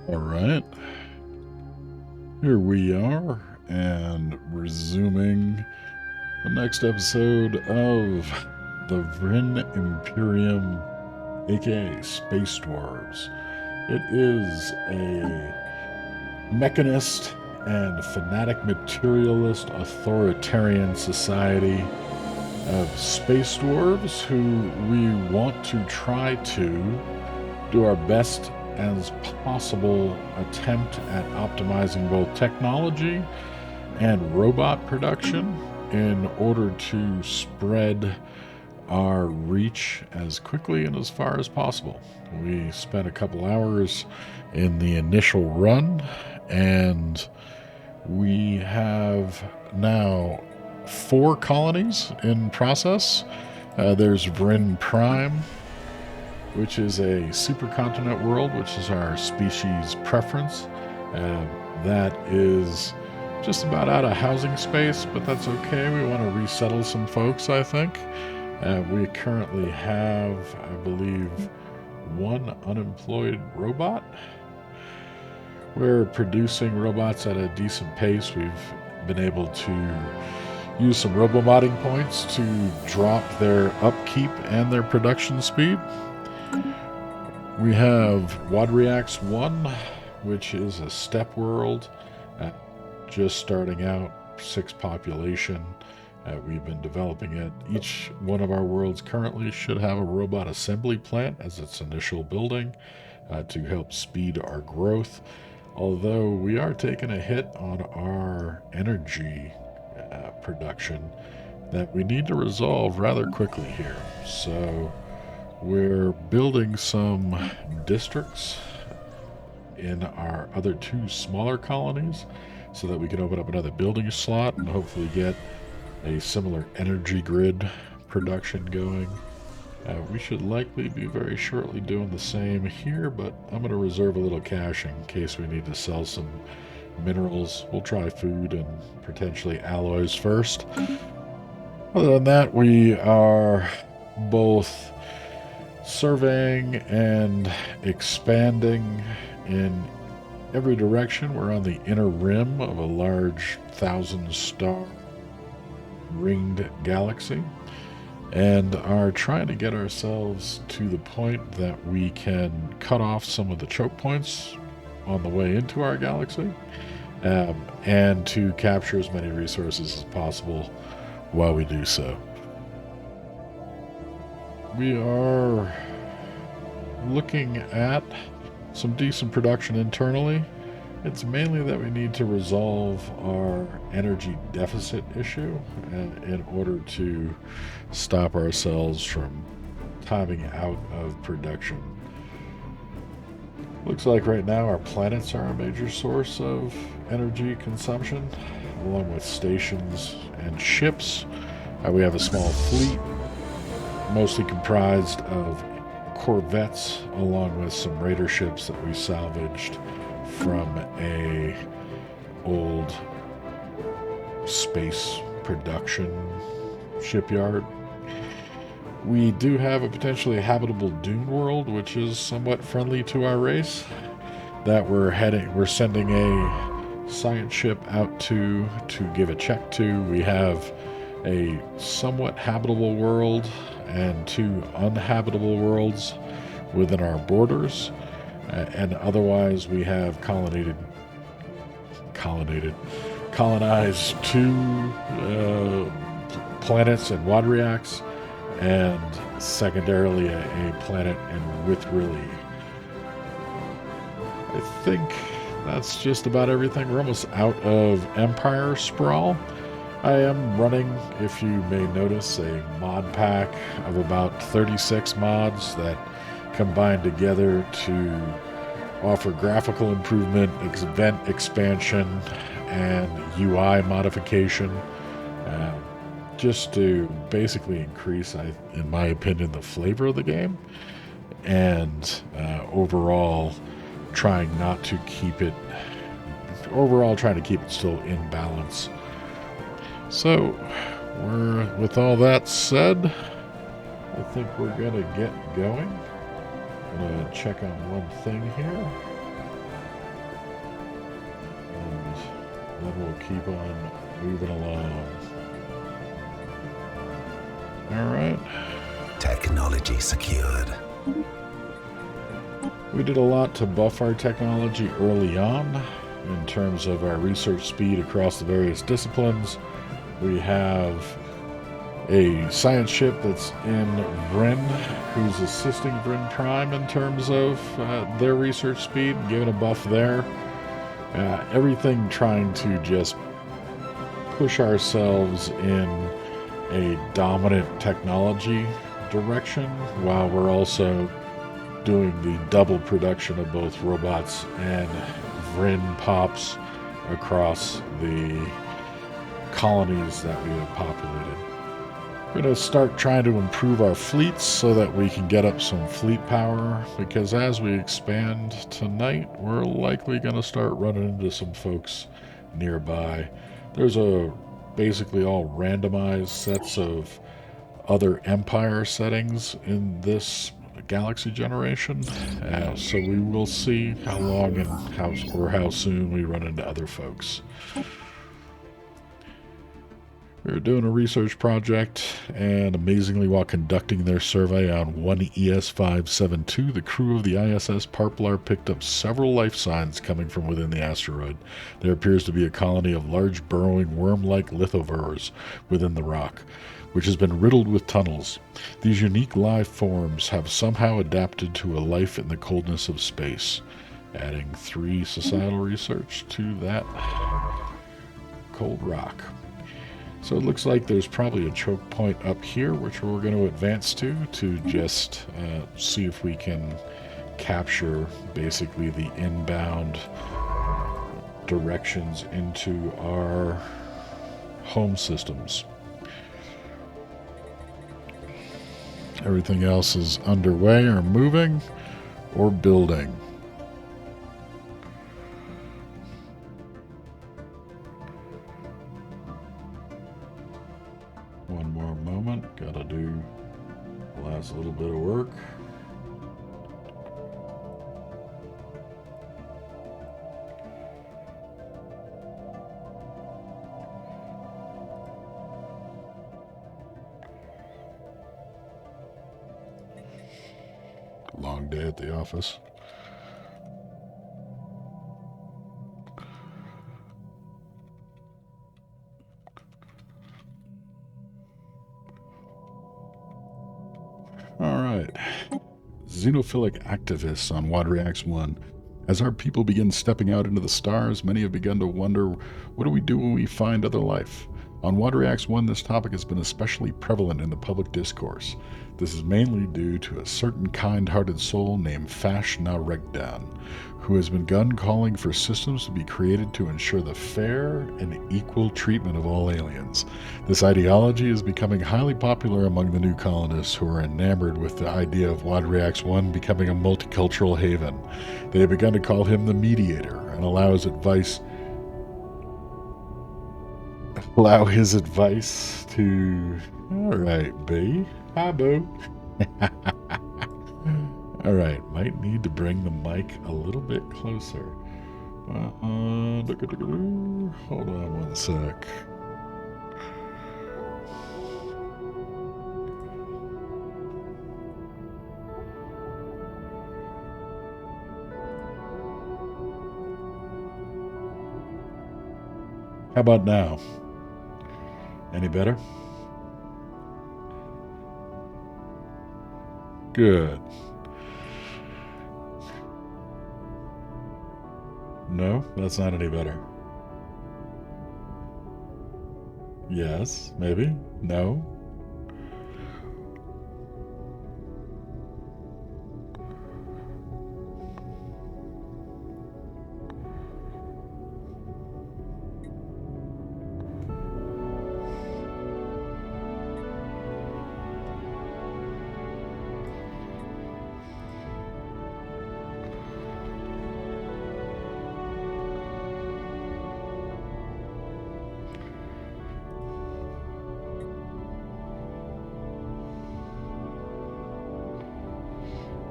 All right, here we are, and resuming the next episode of the Vrinn Imperium, aka Space Dwarves. It is a mechanist and fanatic materialist authoritarian society of space dwarves who we want to try to do our best as possible attempt at optimizing both technology and robot production in order to spread our reach as quickly and as far as possible. We spent a couple hours in the initial run, and we have now 4 colonies in process. There's Vrinn Prime, which is a supercontinent world, which is our species preference. That is just about out of housing space, but that's okay. We want to resettle some folks, I think. We currently have, I believe, 1 unemployed robot. We're producing robots at a decent pace. We've been able to use some robomodding points to drop their upkeep and their production speed. We have Wadriax 1, which is a step world, just starting out, 6 population. We've been developing it. Each one of our worlds currently should have a robot assembly plant as its initial building to help speed our growth. Although we are taking a hit on our energy production that we need to resolve rather quickly here. So we're building some districts in our other 2 smaller colonies so that we can open up another building slot and hopefully get a similar energy grid production going. We should likely be very shortly doing the same here, but I'm going to reserve a little cash in case we need to sell some minerals. We'll try food and potentially alloys first. Other than that, we are both surveying and expanding in every direction. We're on the inner rim of a large 1,000-star ringed galaxy and are trying to get ourselves to the point that we can cut off some of the choke points on the way into our galaxy, and to capture as many resources as possible while we do so. We are looking at some decent production internally. It's mainly that we need to resolve our energy deficit issue in order to stop ourselves from timing out of production. Looks like right now our planets are a major source of energy consumption, along with stations and ships. We have a small fleet, mostly comprised of corvettes, along with some raider ships that we salvaged from a old space production shipyard. We do have a potentially habitable dune world, which is somewhat friendly to our race, that we're sending a science ship out to give a check to. We have a somewhat habitable world and 2 uninhabitable worlds within our borders. And otherwise, we have colonized 2 planets in Wadriax, and secondarily a planet in Withrilly. I think that's just about everything. We're almost out of Empire Sprawl. I am running, if you may notice, a mod pack of about 36 mods that combine together to offer graphical improvement, event expansion, and UI modification, just to basically increase, in my opinion, the flavor of the game, and overall trying to keep it still in balance. So, with all that said, I think we're going to get going. I'm going to check on one thing here. then we'll keep on moving along. Alright. Technology secured. We did a lot to buff our technology early on in terms of our research speed across the various disciplines. We have a science ship that's in Vrinn, who's assisting Vrinn Prime in terms of their research speed, giving a buff there. Everything trying to just push ourselves in a dominant technology direction, while we're also doing the double production of both robots and Vrinn pops across the colonies that we have populated. We're going to start trying to improve our fleets so that we can get up some fleet power, because as we expand tonight, we're likely going to start running into some folks nearby. There's basically all randomized sets of other empire settings in this galaxy generation, so we will see how long and how soon we run into other folks. We're doing a research project, and amazingly, while conducting their survey on 1ES572, the crew of the ISS Parplar picked up several life signs coming from within the asteroid. There appears to be a colony of large burrowing worm-like lithovores within the rock, which has been riddled with tunnels. These unique life forms have somehow adapted to a life in the coldness of space, adding 3 societal research to that cold rock. So it looks like there's probably a choke point up here, which we're going to advance to just see if we can capture basically the inbound directions into our home systems. Everything else is underway or moving or building. One more moment. Gotta do the last little bit of work. Long day at the office. Alright. Xenophilic activists on Wadriax 1. As our people begin stepping out into the stars, many have begun to wonder, what do we do when we find other life? On Wadriax 1, this topic has been especially prevalent in the public discourse. This is mainly due to a certain kind-hearted soul named Fash Na Regdan, who has begun calling for systems to be created to ensure the fair and equal treatment of all aliens. This ideology is becoming highly popular among the new colonists, who are enamored with the idea of Wadriax 1 becoming a multicultural haven. They have begun to call him the mediator and allow his advice to... Alright, B. Hi, boo. Alright, might need to bring the mic a little bit closer. Hold on one sec. How about now? Any better? Good. No, that's not any better. Yes, maybe. No.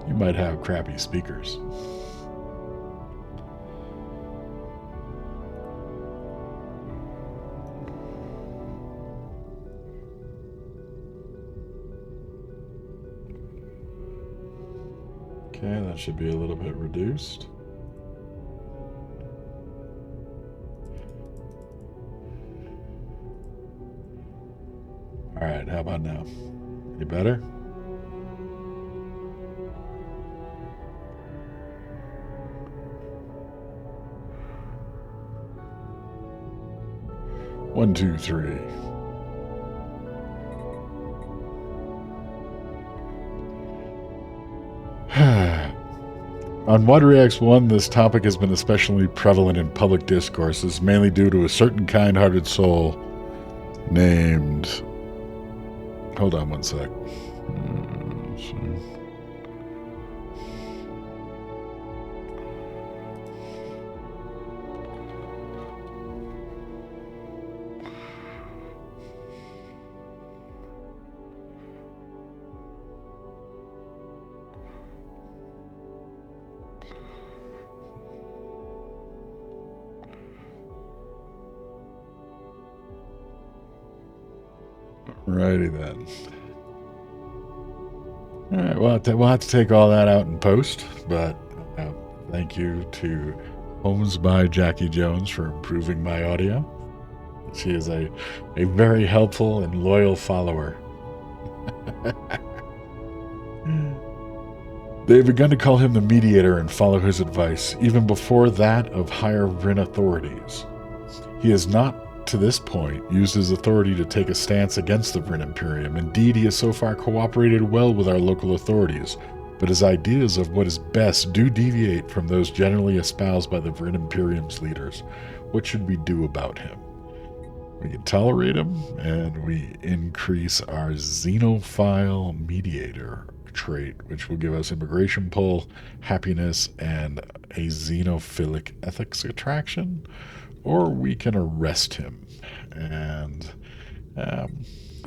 You might have crappy speakers. That should be a little bit reduced. Alright, how about now? Any better? One, two, three. On WaterX 1, this topic has been especially prevalent in public discourses, mainly due to a certain kind-hearted soul named... Hold on one sec. Righty then. Alright, well, we'll have to take all that out in post, but thank you to Homes by Jackie Jones for improving my audio. She is a very helpful and loyal follower. They've begun to call him the mediator and follow his advice, even before that of higher Vrinn authorities. He has not, to this point, used his authority to take a stance against the Vrinn Imperium. Indeed, he has so far cooperated well with our local authorities, but his ideas of what is best do deviate from those generally espoused by the Vrinn Imperium's leaders. What should we do about him? We can tolerate him, and we increase our xenophile mediator trait, which will give us immigration pull, happiness, and a xenophilic ethics attraction. Or we can arrest him. And I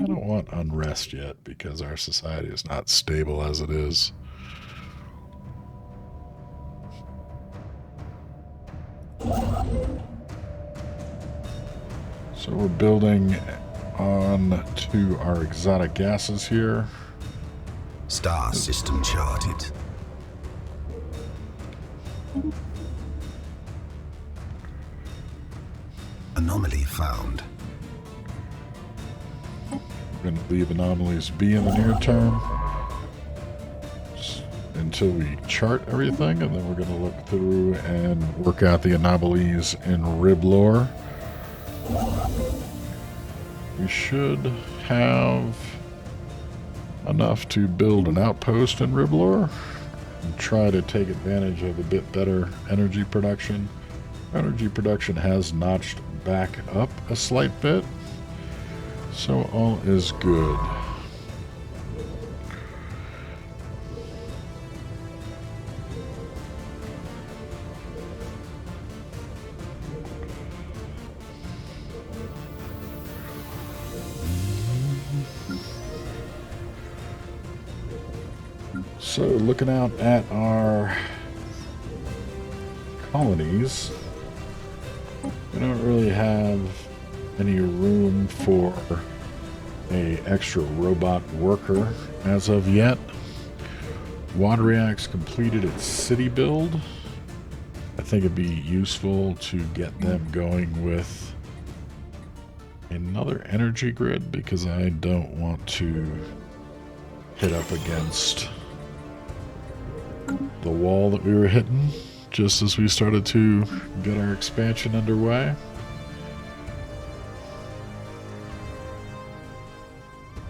don't want unrest yet because our society is not stable as it is. So we're building on to our exotic gases here. Star system charted. Anomaly found. We're going to leave anomalies be in the near term until we chart everything, and then we're going to look through and work out the anomalies in rib lore. We should have enough to build an outpost in rib lore and try to take advantage of a bit better energy production. Energy production has notched back up a slight bit, so all is good. So looking out at our colonies, we don't really have any room for a extra robot worker as of yet. WaterX completed its city build. I think it'd be useful to get them going with another energy grid because I don't want to hit up against the wall that we were hitting just as we started to get our expansion underway.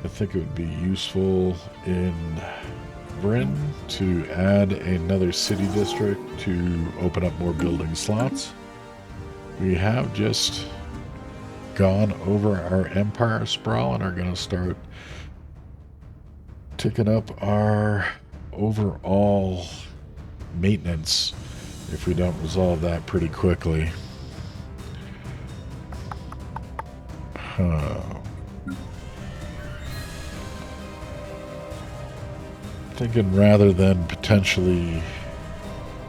I think it would be useful in Vrinn to add another city district to open up more building slots. We have just gone over our empire sprawl and are going to start ticking up our overall maintenance if we don't resolve that pretty quickly. Thinking rather than potentially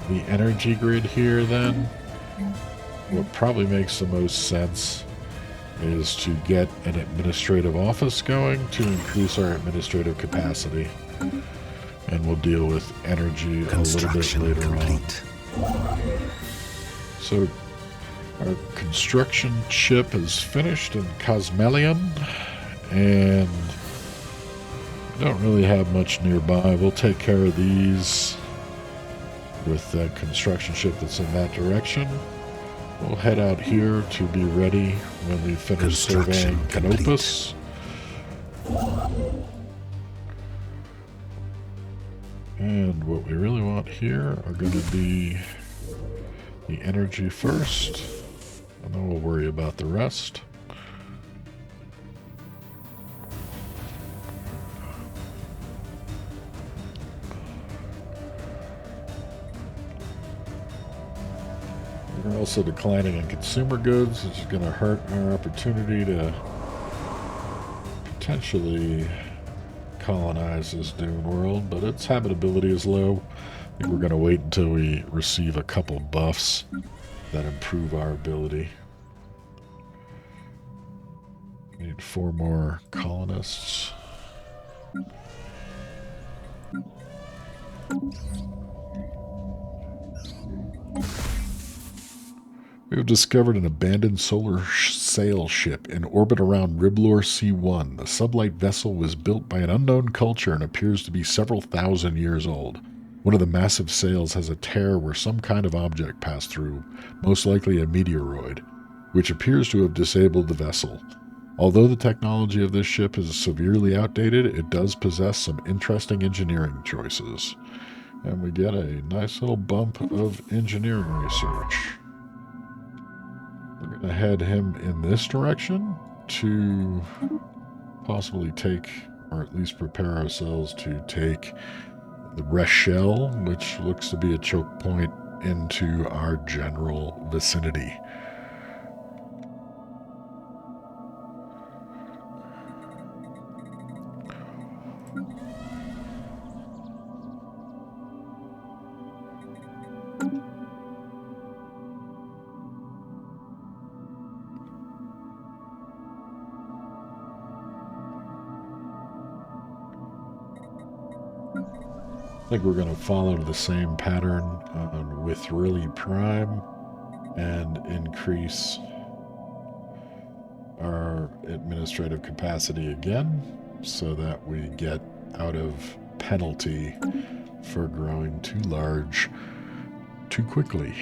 the energy grid here then, what probably makes the most sense is to get an administrative office going to increase our administrative capacity. And we'll deal with energy a little bit later complete. on. So our construction ship is finished in Cosmelion, and we don't really have much nearby. We'll take care of these with that construction ship that's in that direction. We'll head out here to be ready when we finish surveying Canopus. And what we really want here are going to be the energy first, and then we'll worry about the rest. We're also declining in consumer goods, which is going to hurt our opportunity to potentially colonize this dune world, but its habitability is low. I think we're going to wait until we receive a couple buffs that improve our ability. We need 4 more colonists. We have discovered an abandoned solar sail ship in orbit around Riblor C1. The sublight vessel was built by an unknown culture and appears to be several thousand years old. One of the massive sails has a tear where some kind of object passed through, most likely a meteoroid, which appears to have disabled the vessel. Although the technology of this ship is severely outdated, it does possess some interesting engineering choices. And we get a nice little bump of engineering research. We're going to head him in this direction to possibly take, or at least prepare ourselves to take the Reshell, which looks to be a choke point into our general vicinity. I think we're going to follow the same pattern with Vrinn Prime and increase our administrative capacity again so that we get out of penalty for growing too large too quickly.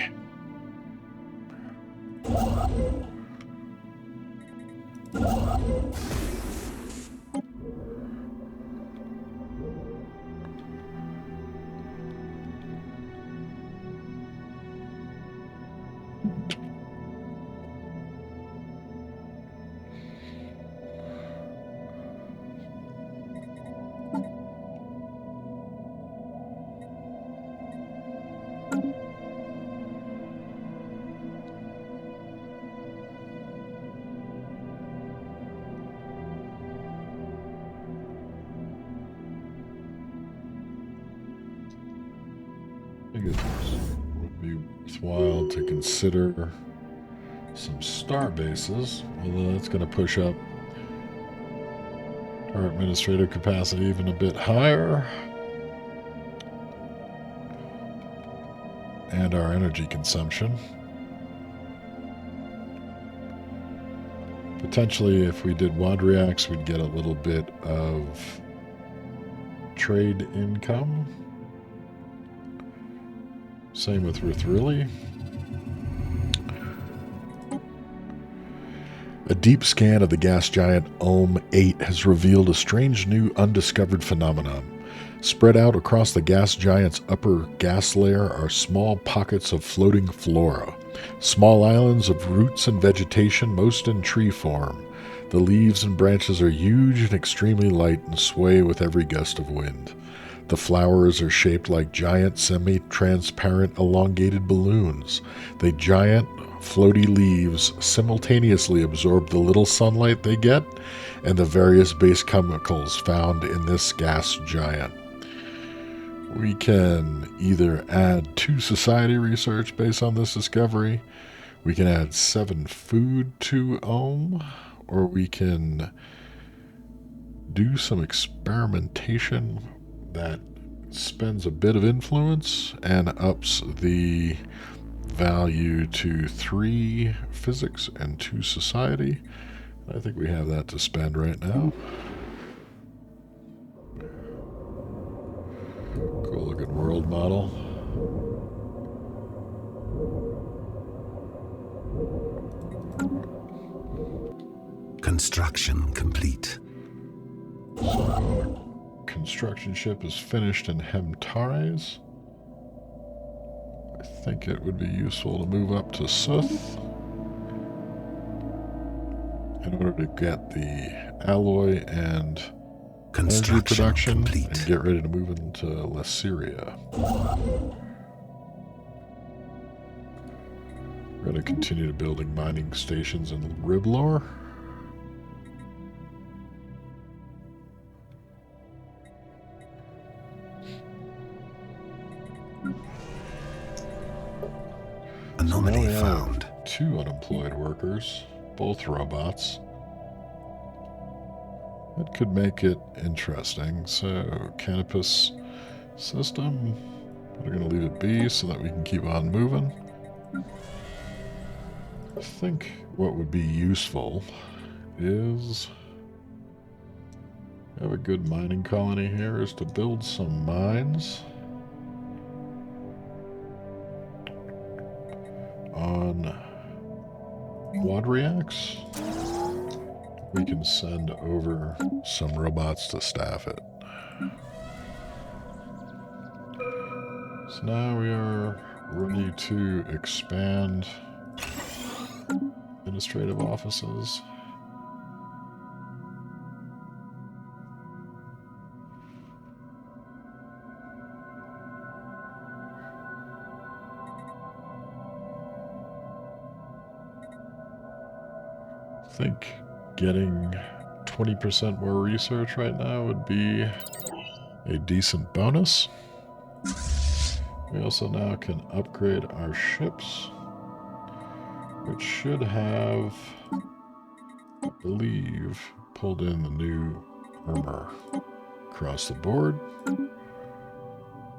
I think it would be worthwhile to consider some star bases, although that's going to push up our administrative capacity even a bit higher, and our energy consumption. Potentially, if we did Wadriax, we'd get a little bit of trade income. Same with Rithrilli. A deep scan of the gas giant Ulm 8 has revealed a strange new undiscovered phenomenon. Spread out across the gas giant's upper gas layer are small pockets of floating flora. Small islands of roots and vegetation, most in tree form. The leaves and branches are huge and extremely light and sway with every gust of wind. The flowers are shaped like giant, semi-transparent, elongated balloons. The giant, floaty leaves simultaneously absorb the little sunlight they get and the various base chemicals found in this gas giant. We can either add 2 society research based on this discovery, we can add 7 food to Ulm, or we can do some experimentation that spends a bit of influence and ups the value to 3 physics and 2 society. I think we have that to spend right now. Cool looking world model. Construction complete. So, construction ship is finished in Hemtares. I think it would be useful to move up to Suth in order to get the alloy and energy production complete. and get ready to move into Lessyria. We're going to continue to building mining stations in Riblor. Anomaly found. 2 unemployed workers, both robots. That could make it interesting. So, Canopus system, we're going to leave it be so that we can keep on moving. I think what would be useful is have a good mining colony here is to build some mines on Quadriax. We can send over some robots to staff it. So now we are ready to expand administrative offices. I think getting 20% more research right now would be a decent bonus. We also now can upgrade our ships, which should have, I believe, pulled in the new armor across the board,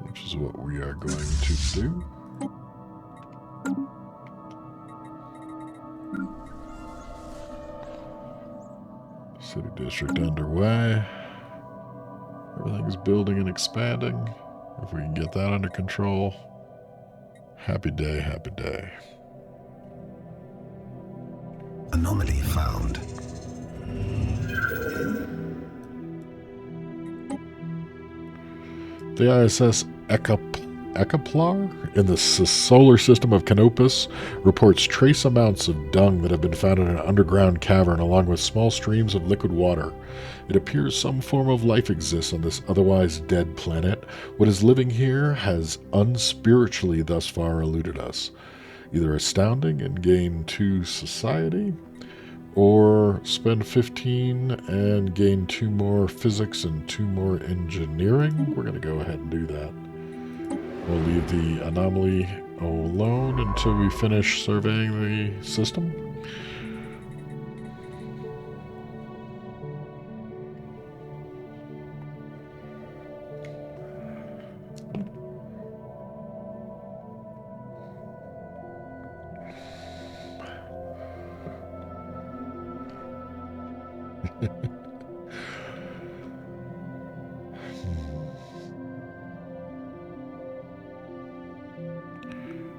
which is what we are going to do. City district underway. Everything's building and expanding. If we can get that under control, happy day, happy day. Anomaly found. The ISS Ecaplar in the solar system of Canopus reports trace amounts of dung that have been found in an underground cavern along with small streams of liquid water. It appears some form of life exists on this otherwise dead planet. What is living here has unspiritually thus far eluded us. Either astounding and gain 2 society, or spend 15 and gain 2 more physics and 2 more engineering. We're going to go ahead and do that. We'll leave the anomaly alone until we finish surveying the system.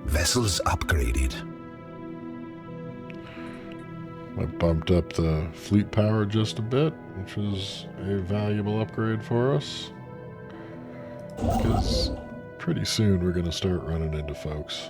Vessels upgraded. I bumped up the fleet power just a bit, which is a valuable upgrade for us. Because pretty soon we're going to start running into folks.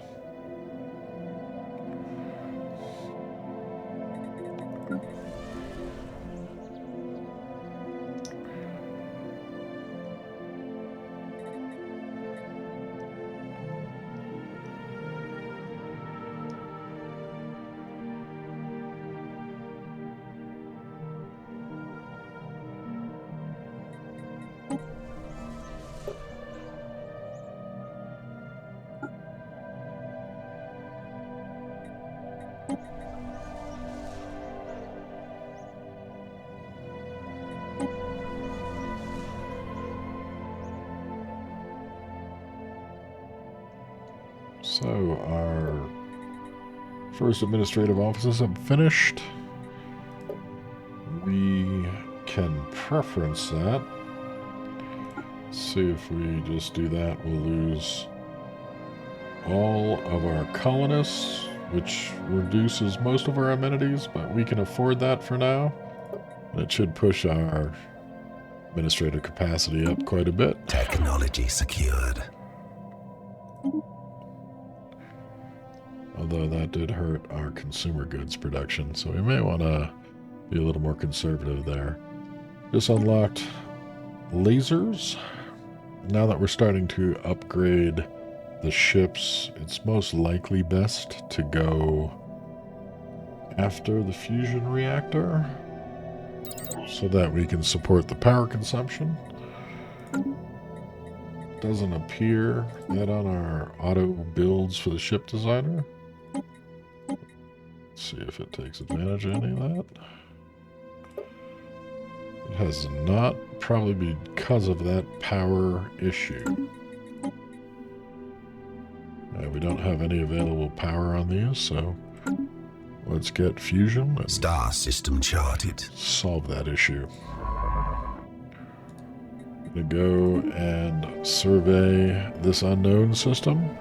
So our first administrative offices have finished. We can preference that. See if we just do that, we'll lose all of our colonists, which reduces most of our amenities, but we can afford that for now. And it should push our administrative capacity up quite a bit. Technology secured. Although that did hurt our consumer goods production, so we may want to be a little more conservative there. Just unlocked lasers. Now that we're starting to upgrade the ships, it's most likely best to go after the fusion reactor so that we can support the power consumption. Doesn't appear that on our auto builds for the ship designer. Let's see if it takes advantage of any of that. It has not, probably because of that power issue. We don't have any available power on these, so let's get fusion and Star system charted. solve that issue. I'm going to go and survey this unknown system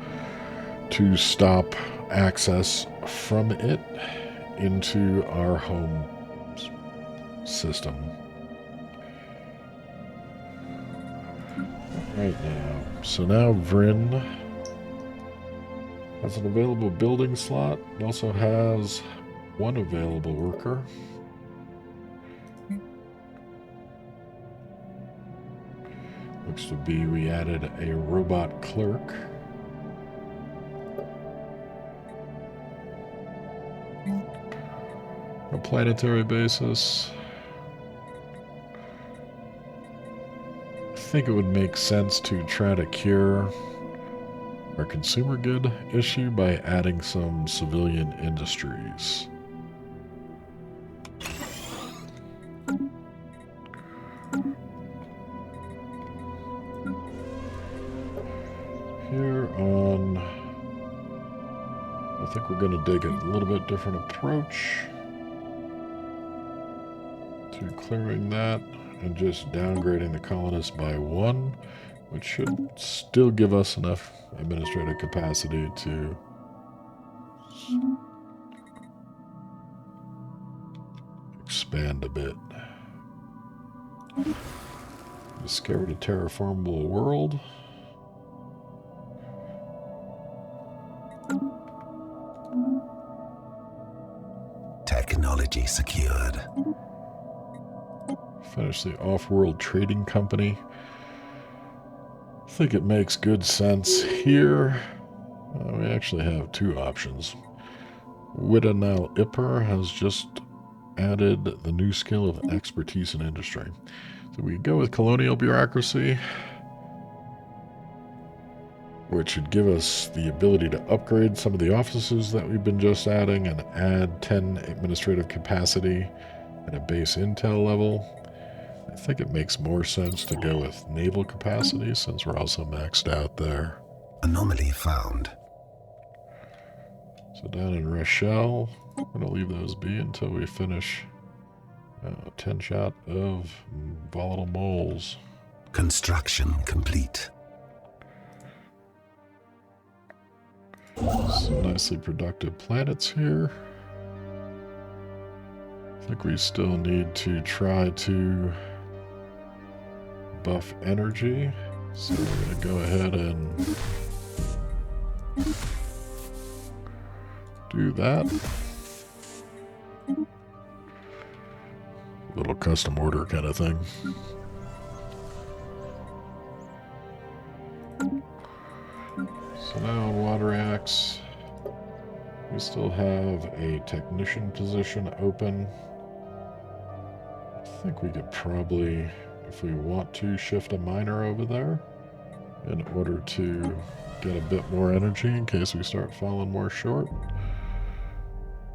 to stop access from it into our home system. Right now. So now Vrinn has an available building slot. It also has one available worker. Looks to be we added a robot clerk. A planetary basis. I think it would make sense to try to cure our consumer good issue by adding some civilian industries. Here on, I think we're going to take a little bit different approach to clearing that and just downgrading the colonists by one, which should still give us enough administrative capacity to expand a bit. Discovered a terraformable world. Technology secured. Finish the off-world trading company. I think it makes good sense here. We actually have two options. Widanal Ipper has just added the new skill of expertise in industry. So we go with colonial bureaucracy, which should give us the ability to upgrade some of the offices that we've been just adding and add 10 administrative capacity at a base intel level. I think it makes more sense to go with naval capacity since we're also maxed out there. Anomaly found. So down in Rochelle, I'm going to leave those be until we finish 10 shot of volatile moles. Construction complete. Some nicely productive planets here. I think we still need to try to buff energy. So we're going to go ahead and do that. Little custom order kind of thing. So now in Water Axe, we still have a technician position open. I think we could probably, if we want to, shift a miner over there in order to get a bit more energy in case we start falling more short.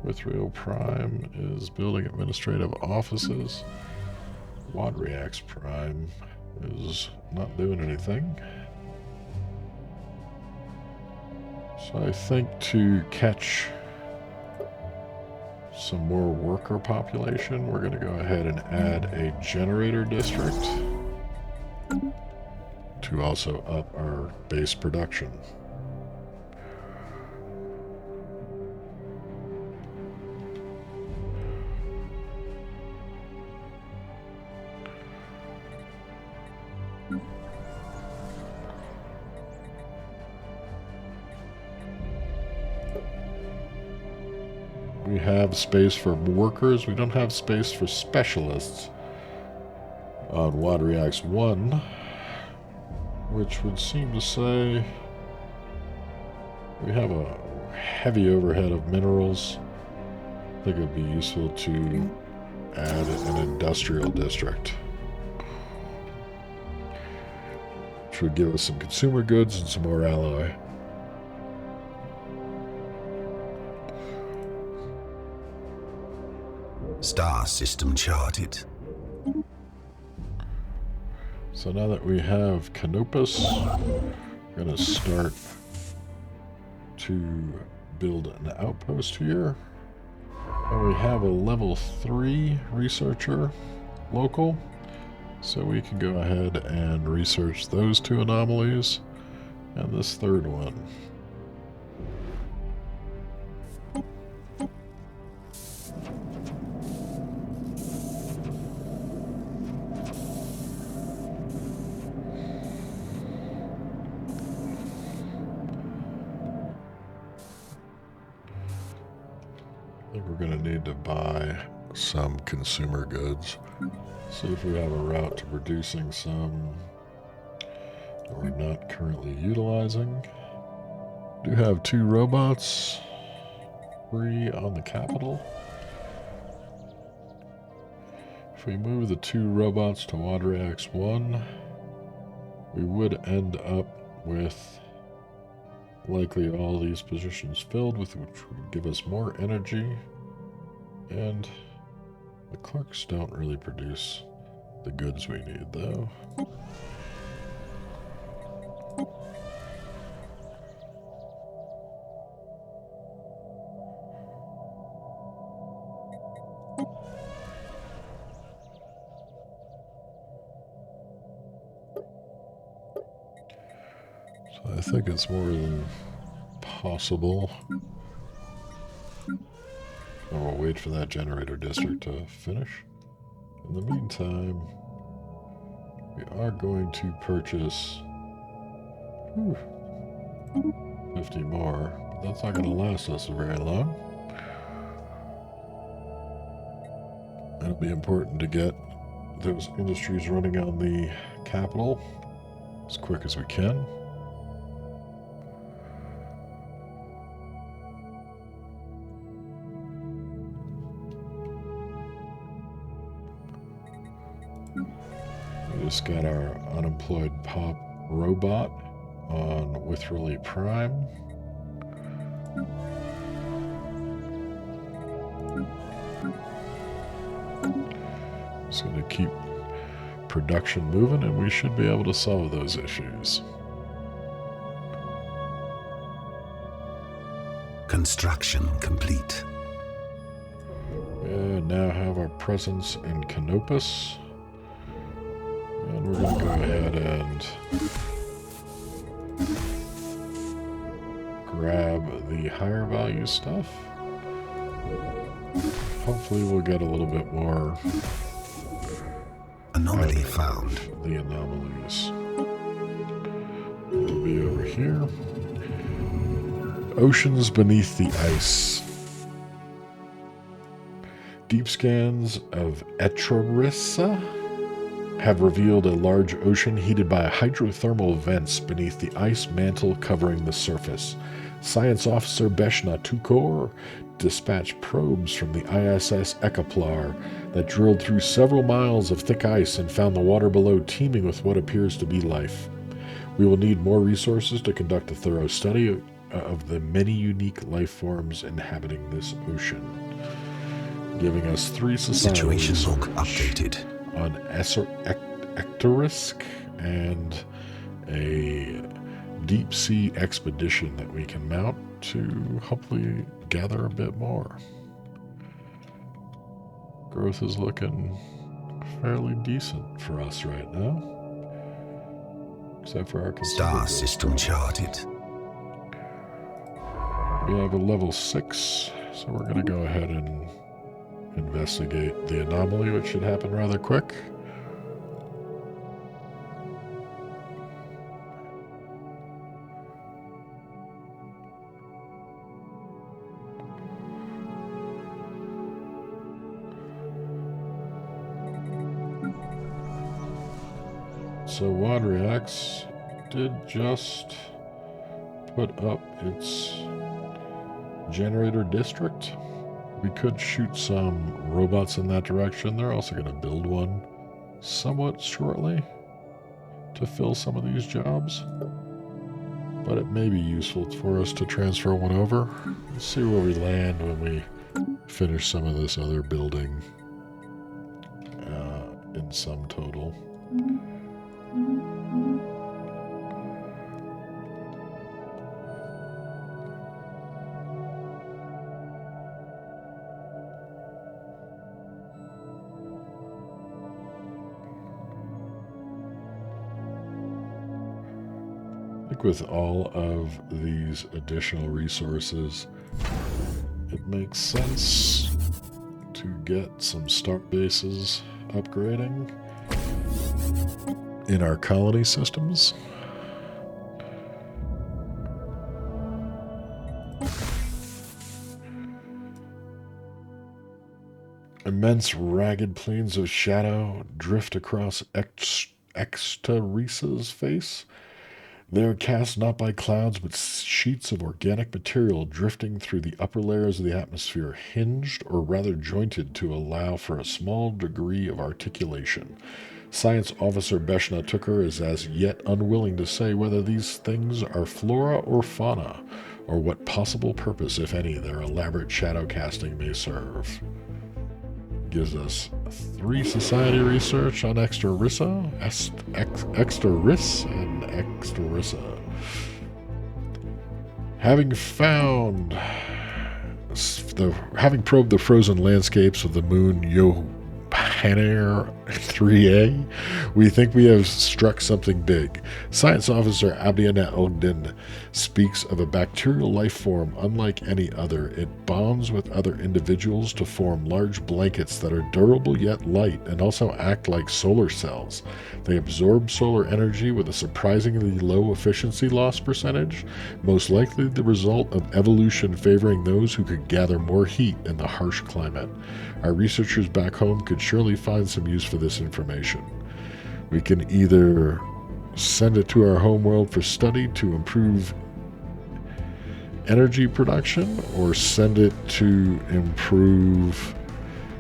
Withriel Prime is building administrative offices. Wadriax Prime is not doing anything. So I think to catch some more worker population, we're going to go ahead and add a generator district to also up our base production. We have space for workers. We don't have space for specialists on Water Reacts 1, which would seem to say we have a heavy overhead of minerals. I think it would be useful to add an industrial district, which would give us some consumer goods and some more alloy. Star system charted. So now that we have Canopus, we're going to start to build an outpost here. And we have a level 3 researcher local, so we can go ahead and research those 2 anomalies and this 3rd one. I think we're going to need to buy some consumer goods. See if we have a route to producing some that we're not currently utilizing. Do have 2 robots free on the capital. If we move the 2 robots to Water Axe 1, we would end up with likely all these positions filled, with which would give us more energy, and the clerks don't really produce the goods we need, though. So I think it's more than possible. I will wait for that generator district to finish. In the meantime, we are going to purchase 50 more. But that's not going to last us very long. It'll be important to get those industries running on the capital as quick as we can. We just got our unemployed pop robot on Witherly Prime. Just going to keep production moving, and we should be able to solve those issues. Construction complete. And now have our presence in Canopus. And we're going to go ahead and grab the higher value stuff. Hopefully we'll get a little bit more Anomaly found. The anomalies. We'll be over here. Oceans beneath the ice. Deep scans of Etrorissa have revealed a large ocean heated by hydrothermal vents beneath the ice mantle covering the surface. Science officer Beshna Tukor dispatched probes from the ISS Ekaplar that drilled through several miles of thick ice and found the water below teeming with what appears to be life. We will need more resources to conduct a thorough study of the many unique life forms inhabiting this ocean, giving us 3 societies. Situation log updated. On Ectorisk and a deep sea expedition that we can mount to hopefully gather a bit more. Growth is looking fairly decent for us right now. Except for our Star system charted. We have a level 6, so we're going to go ahead and investigate the anomaly, which should happen rather quick. So Wadriax did just put up its generator district. We could shoot some robots in that direction. They're also going to build one somewhat shortly to fill some of these jobs. But it may be useful for us to transfer one over. Let's see where we land when we finish some of this other building in sum total. With all of these additional resources, it makes sense to get some start bases upgrading in our colony systems. Immense ragged plains of shadow drift across Extarissa's face. They are cast not by clouds, but sheets of organic material drifting through the upper layers of the atmosphere, hinged or rather jointed to allow for a small degree of articulation. Science Officer Beshna Tucker is as yet unwilling to say whether these things are flora or fauna, or what possible purpose, if any, their elaborate shadow casting may serve. Gives us 3 society research on Extarissa, Extaris, and Extarissa. Having probed the frozen landscapes of the moon Yohanner 3A, we think we have struck something big. Science Officer Abdiana Ogden speaks of a bacterial life form unlike any other. It bonds with other individuals to form large blankets that are durable yet light and also act like solar cells. They absorb solar energy with a surprisingly low efficiency loss percentage, most likely the result of evolution favoring those who could gather more heat in the harsh climate. Our researchers back home could surely find some use for this information. We can either send it to our homeworld for study to improve energy production, or send it to improve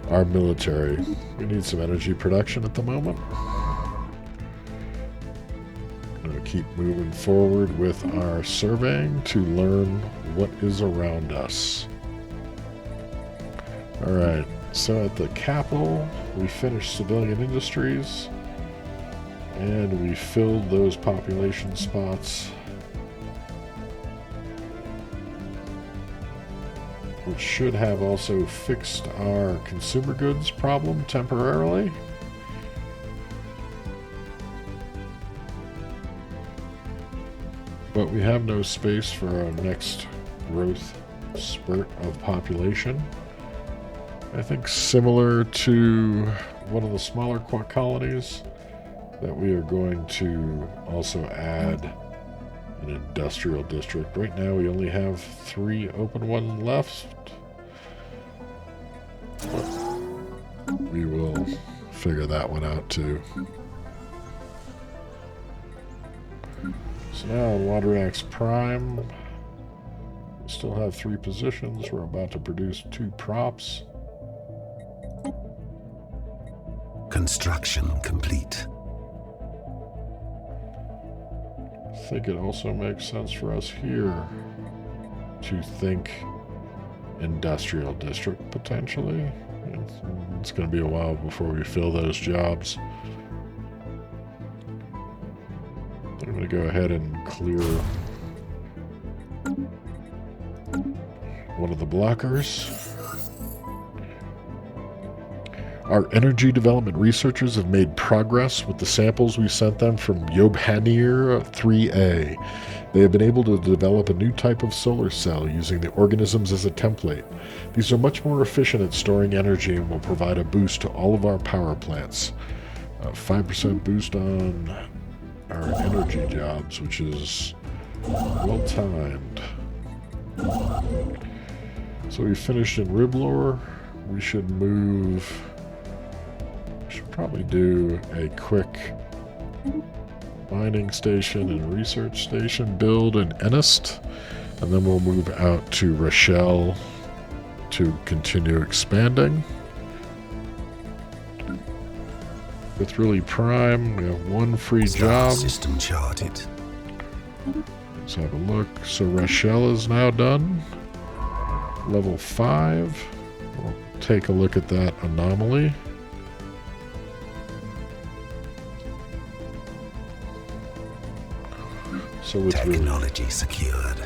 our military. We need some energy production at the moment. I'm going to keep moving forward with our surveying to learn what is around us. Alright, so at the capital, we finished civilian industries, and we filled those population spots, which should have also fixed our consumer goods problem temporarily. But we have no space for our next growth spurt of population. I think similar to one of the smaller colonies, that we are going to also add an industrial district. Right now we only have 3 open ones left, but we will figure that one out too. So now in Wadriax Prime, we still have 3 positions. We're about to produce 2 props. Construction complete. I think it also makes sense for us here to think industrial district potentially. It's going to be a while before we fill those jobs. I'm going going to go ahead and clear one of the blockers. Our energy development researchers have made progress with the samples we sent them from Yobhanir 3A. They have been able to develop a new type of solar cell using the organisms as a template. These are much more efficient at storing energy and will provide a boost to all of our power plants. 5% boost on our energy jobs, which is well timed. So we finished in Riblor. We should move... should probably do a quick mining station and research station build in Ennist, and then we'll move out to Rochelle to continue expanding. With really prime, we have one free job. System charted. Let's have a look. So Rochelle is now done. Level 5. We'll take a look at that anomaly. So with technology secured.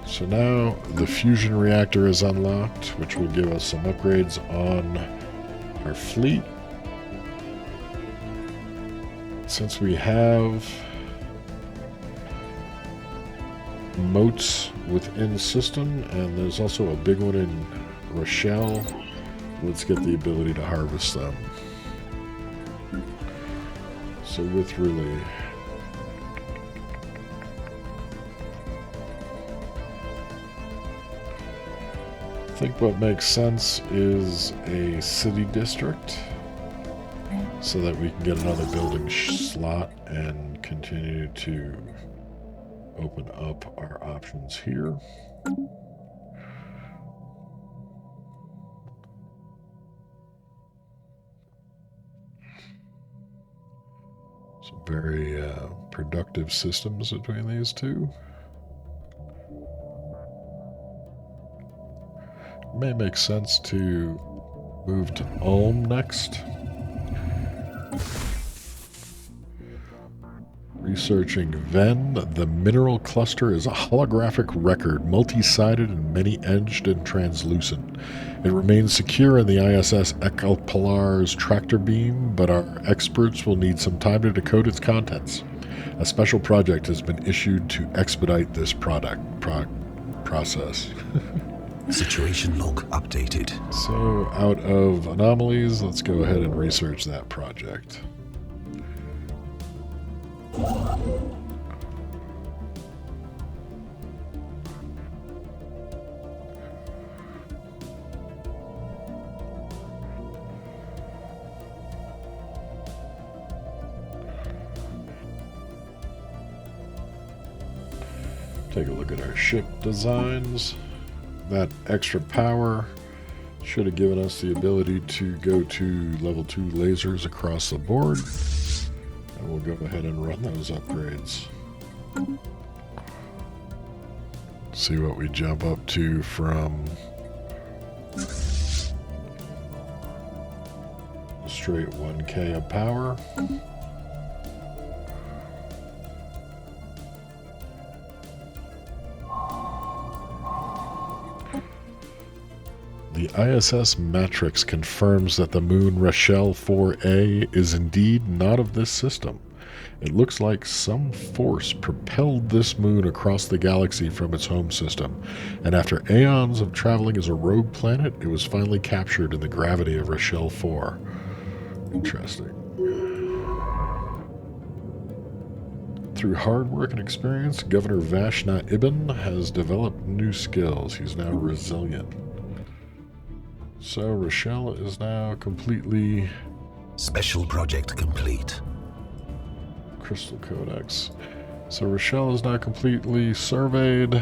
So now the fusion reactor is unlocked, which will give us some upgrades on our fleet. Since we have moats within system, and there's also a big one in Rochelle, let's get the ability to harvest them. So with really... I think what makes sense is a city district so that we can get another building slot and continue to open up our options here. Some very productive systems between these two. May make sense to move to Ulm next. Researching Venn, the mineral cluster is a holographic record, multi-sided and many-edged and translucent. It remains secure in the ISS Ekalpalar's tractor beam, but our experts will need some time to decode its contents. A special project has been issued to expedite this process. Situation log updated. So, out of anomalies, let's go ahead and research that project. Take a look at our ship designs. That extra power should have given us the ability to go to level 2 lasers across the board. And we'll go ahead and run those upgrades. See what we jump up to from straight 1K of power. The ISS matrix confirms that the moon Rochelle 4A is indeed not of this system. It looks like some force propelled this moon across the galaxy from its home system, and after aeons of traveling as a rogue planet, it was finally captured in the gravity of Rochelle 4. Interesting. Through hard work and experience, Governor Vashna Ibn has developed new skills. He's now resilient. So Rochelle is now completely... Special project complete. Crystal Codex. So Rochelle is now completely surveyed.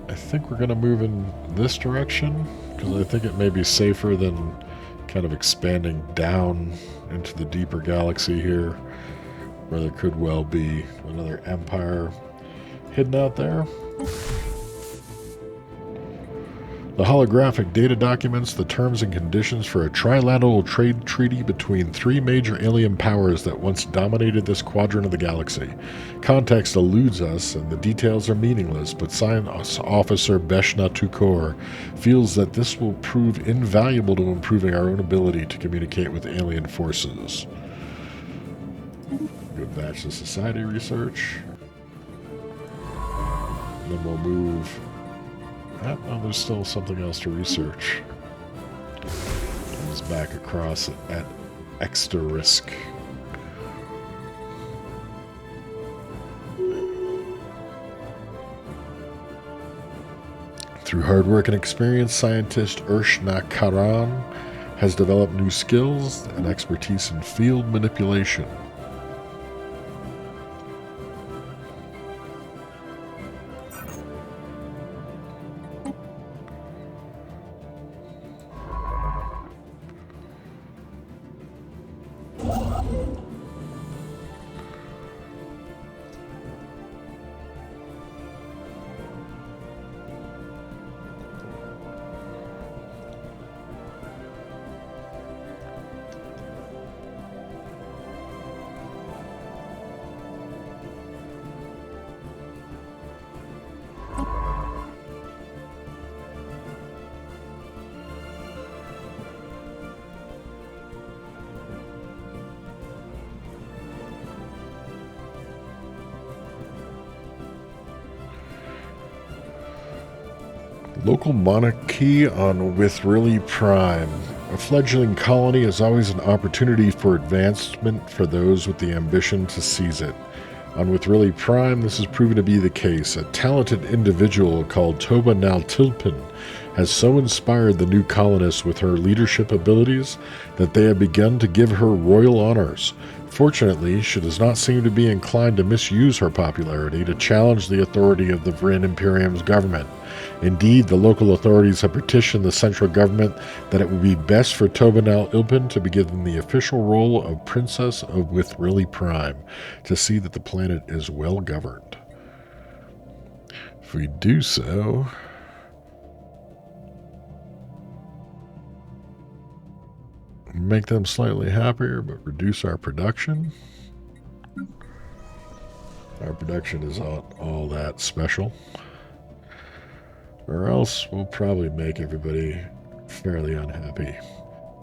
I think we're going to move in this direction, because I think it may be safer than kind of expanding down into the deeper galaxy here, where there could well be another empire hidden out there. The holographic data documents the terms and conditions for a trilateral trade treaty between three major alien powers that once dominated this quadrant of the galaxy. Context eludes us, and the details are meaningless, but Science Officer Beshna Tukor feels that this will prove invaluable to improving our own ability to communicate with alien forces. Good batch of society research. And then we'll move... Oh, there's still something else to research. Comes back across at extra risk. Through hard work and experience, scientist Urshna Karan has developed new skills and expertise in field manipulation. Local monarchy on Vrinn Prime. A fledgling colony is always an opportunity for advancement for those with the ambition to seize it. On Vrinn Prime, this has proven to be the case. A talented individual called Toba Naltilpin has so inspired the new colonists with her leadership abilities that they have begun to give her royal honors. Fortunately, she does not seem to be inclined to misuse her popularity to challenge the authority of the Vrinn Imperium's government. Indeed, the local authorities have petitioned the central government that it would be best for Tobanal Ilpin to be given the official role of Princess of Vrinn Prime to see that the planet is well governed. If we do so, make them slightly happier, but reduce our production. Our production is not all that special. Or else we'll probably make everybody fairly unhappy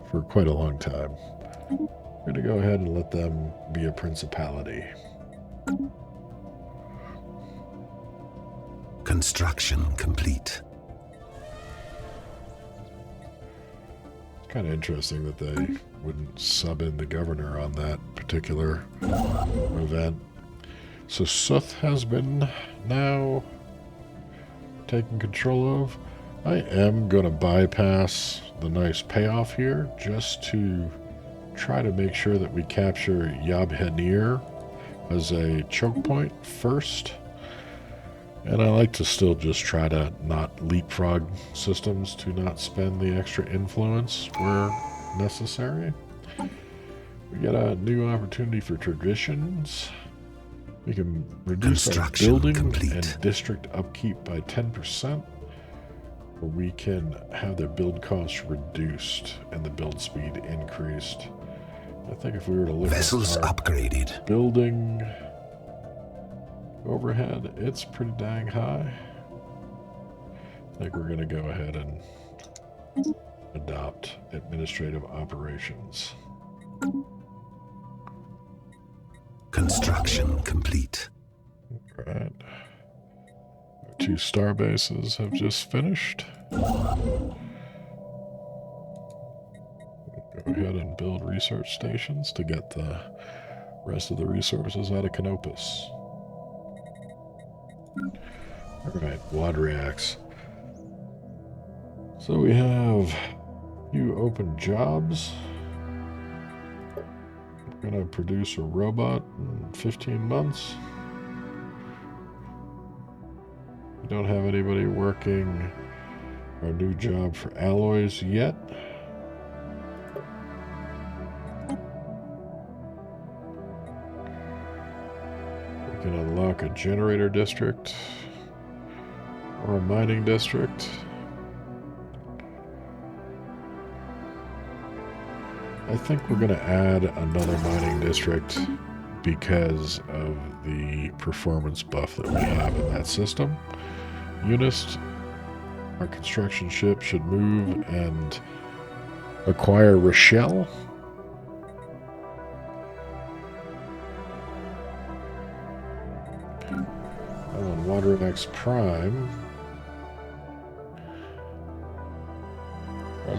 for quite a long time. We're going to go ahead and let them be a principality. Construction complete. Kind of interesting that they wouldn't sub in the governor on that particular event. So Suth has been now taken control of. I am going to bypass the nice payoff here just to try to make sure that we capture Yabhenir as a choke point first. And I like to still just try to not leapfrog systems to not spend the extra influence where necessary. We got a new opportunity for traditions. We can reduce our building and district upkeep by 10%. Or we can have their build costs reduced and the build speed increased. I think if we were to look Vessels at our upgraded. Building overhead, it's pretty dang high. I think we're going to go ahead and adopt administrative operations. Construction complete. Right. Our 2 star bases have just finished. Go ahead and build research stations to get the rest of the resources out of Canopus. Alright, Wad reacts. So we have a few open jobs. We're going to produce a robot in 15 months. We don't have anybody working our new job for alloys yet. We can unlock a generator district or a mining district. I think we're going to add another mining district because of the performance buff that we have in that system. Unist, our construction ship, should move and acquire Rochelle. On Wandering X Prime,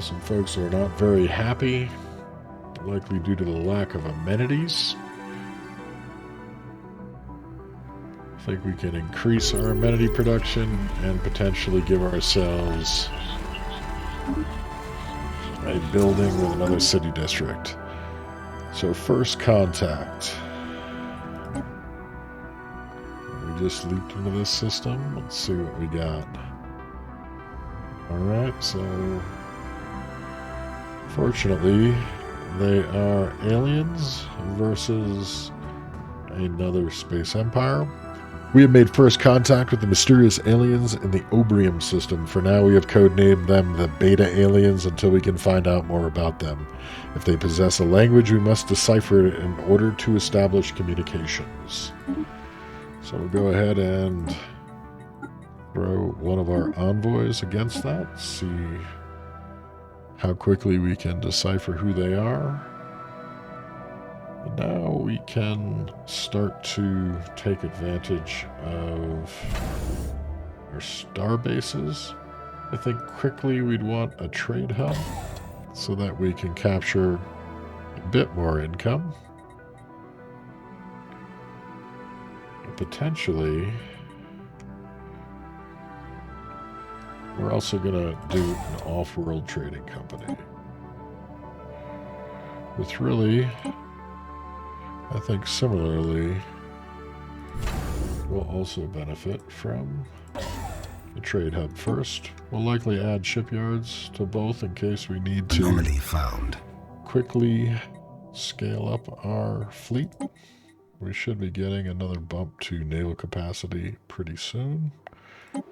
some folks are not very happy, likely due to the lack of amenities. I think we can increase our amenity production and potentially give ourselves a building with another city district. So first contact. We just leaped into this system. Let's see what we got. Alright, so fortunately they are aliens versus another space empire. We have made first contact with the mysterious aliens in the Obrium system. For now, we have codenamed them the Beta aliens until we can find out more about them. If they possess a language, we must decipher it in order to establish communications. So we'll go ahead and throw one of our envoys against that, see how quickly we can decipher who they are. And now we can start to take advantage of our star bases. I think quickly we'd want a trade hub so that we can capture a bit more income. And potentially, we're also going to do an off-world trading company. With really, I think similarly, we'll also benefit from the trade hub first. We'll likely add shipyards to both in case we need to Anomaly found. Quickly scale up our fleet. We should be getting another bump to naval capacity pretty soon.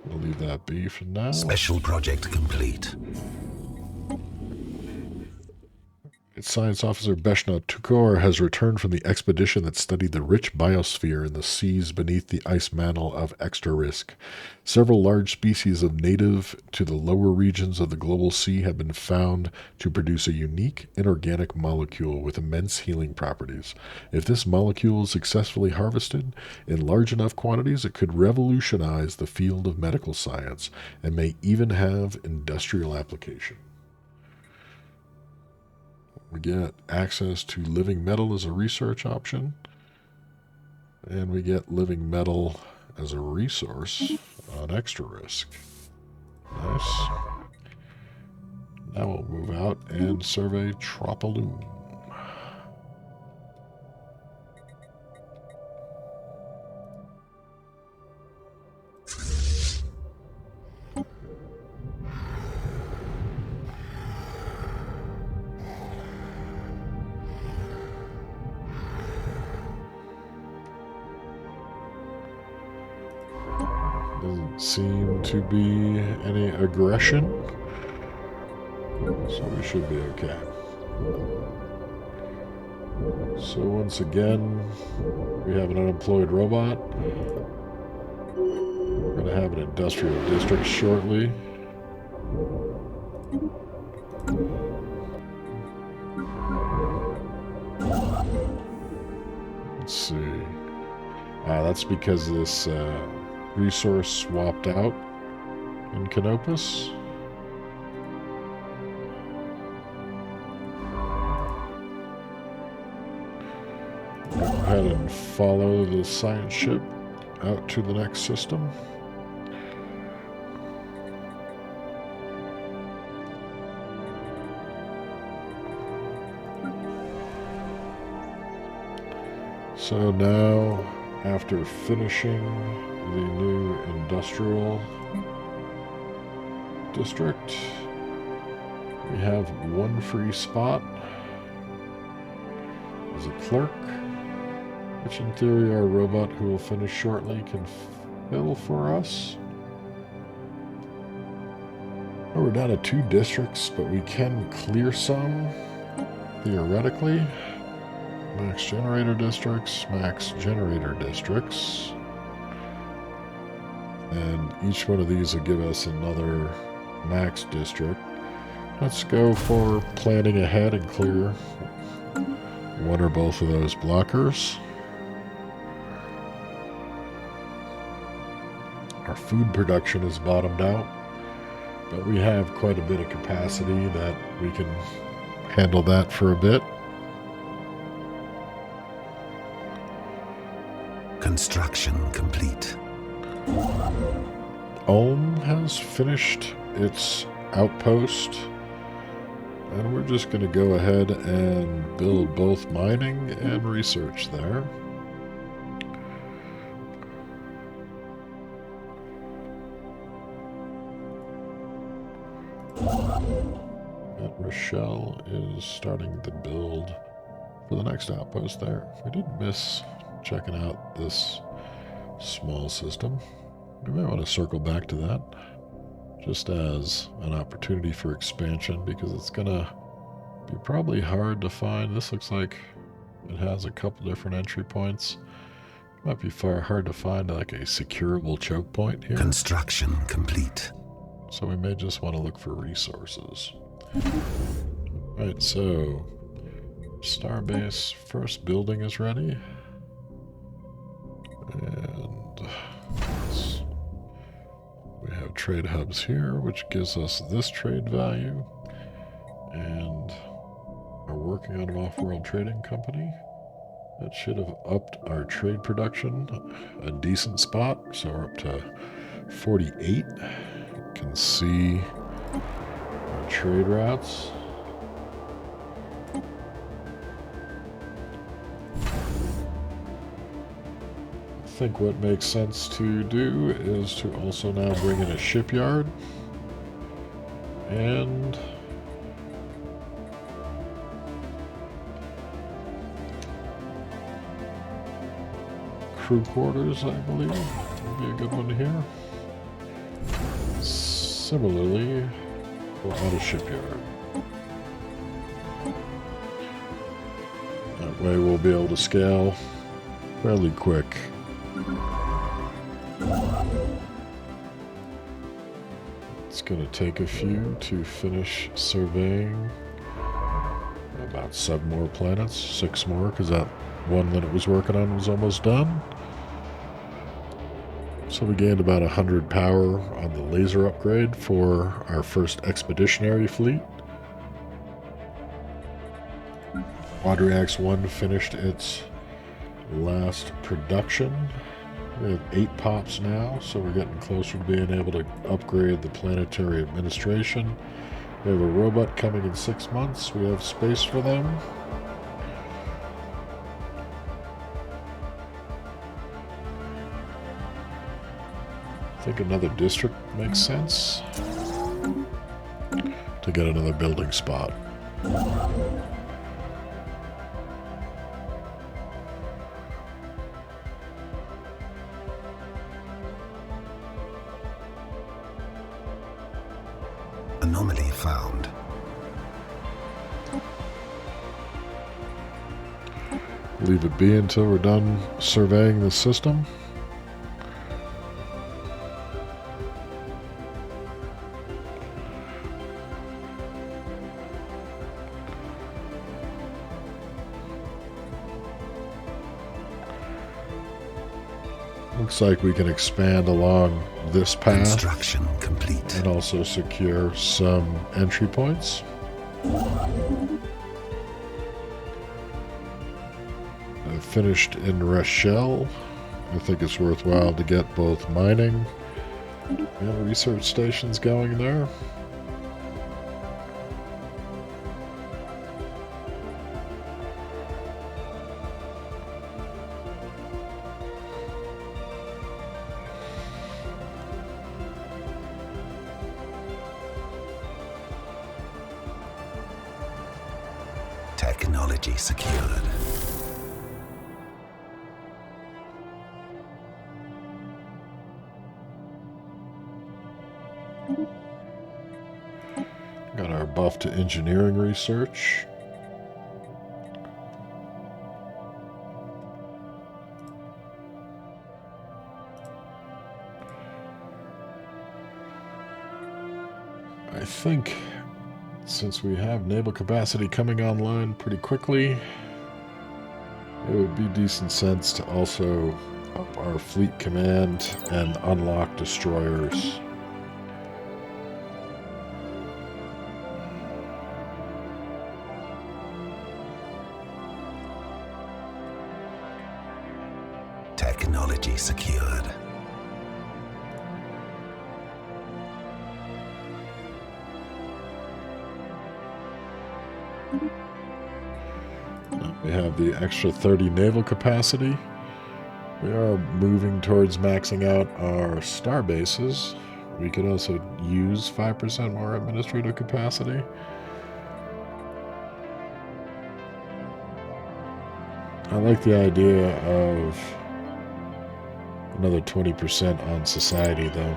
We'll leave that be for now. Special project complete. Its science officer Beshna Tukor has returned from the expedition that studied the rich biosphere in the seas beneath the ice mantle of Extra Risk. Several large species of native to the lower regions of the global sea have been found to produce a unique inorganic molecule with immense healing properties. If this molecule is successfully harvested in large enough quantities, it could revolutionize the field of medical science and may even have industrial application. We get access to living metal as a research option. And we get living metal as a resource on Extra Risk. Nice. Now we'll move out and survey Tropaloon. Doesn't seem to be any aggression, so we should be okay. So once again, we have an unemployed robot. We're going to have an industrial district shortly. Let's see. That's because this resource swapped out in Canopus. Go ahead and follow the science ship out to the next system. So now, after finishing the new industrial district, we have one free spot as a clerk, which in theory our robot who will finish shortly can fill for us. Oh, we're down to 2 districts, but we can clear some theoretically. Max generator districts, max generator districts. And each one of these will give us another max district. Let's go for planning ahead and clear one or both of those blockers. Our food production is bottomed out, but we have quite a bit of capacity that we can handle that for a bit. Construction complete. Ulm has finished its outpost, and we're just going to go ahead and build both mining and research there. And Rochelle is starting to build for the next outpost there. We did miss checking out this small system. We may want to circle back to that just as an opportunity for expansion, because it's going to be probably hard to find. This looks like it has a couple different entry points. Might be hard to find like a securable choke point here. Construction complete. So we may just want to look for resources. Right, so Starbase first building is ready. And we have trade hubs here, which gives us this trade value. And are working on an off-world trading company. That should have upped our trade production a decent spot. So we're up to 48. You can see our trade routes. I think what makes sense to do is to also now bring in a shipyard and crew quarters, I believe, would be a good one here. Similarly, we'll add a shipyard. That way we'll be able to scale fairly quick. It's going to take a few to finish surveying about 7 more planets, 6 more, because that one that it was working on was almost done. So we gained about 100 power on the laser upgrade for our first expeditionary fleet. Quadriax 1 finished its last production. We have 8 pops now, so we're getting closer to being able to upgrade the planetary administration. We have a robot coming in 6 months. We have space for them. I think another district makes sense to get another building spot. Anomaly found. Leave it be until we're done surveying the system. Looks like we can expand along this path. Construction complete. And also secure some entry points. I finished in Rochelle. I think it's worthwhile to get both mining and research stations going there. Technology secured. Got our buff to engineering research. I think since we have naval capacity coming online pretty quickly, it would be decent sense to also up our fleet command and unlock destroyers. Technology secured. We have the extra 30 naval capacity. We are moving towards maxing out our star bases. We could also use 5% more administrative capacity. I like the idea of another 20% on society, though.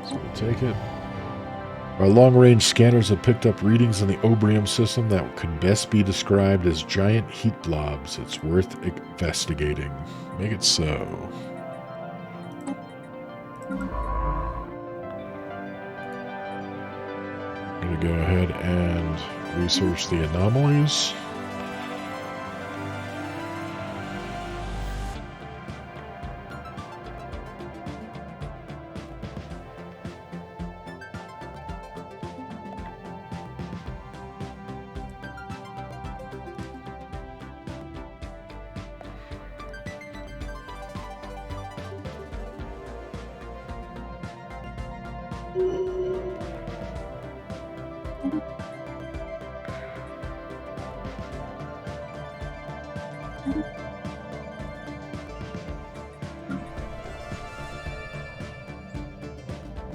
So we'll take it. Our long-range scanners have picked up readings in the Obrium system that could best be described as giant heat blobs. It's worth investigating. Make it so. I'm going to go ahead and research the anomalies.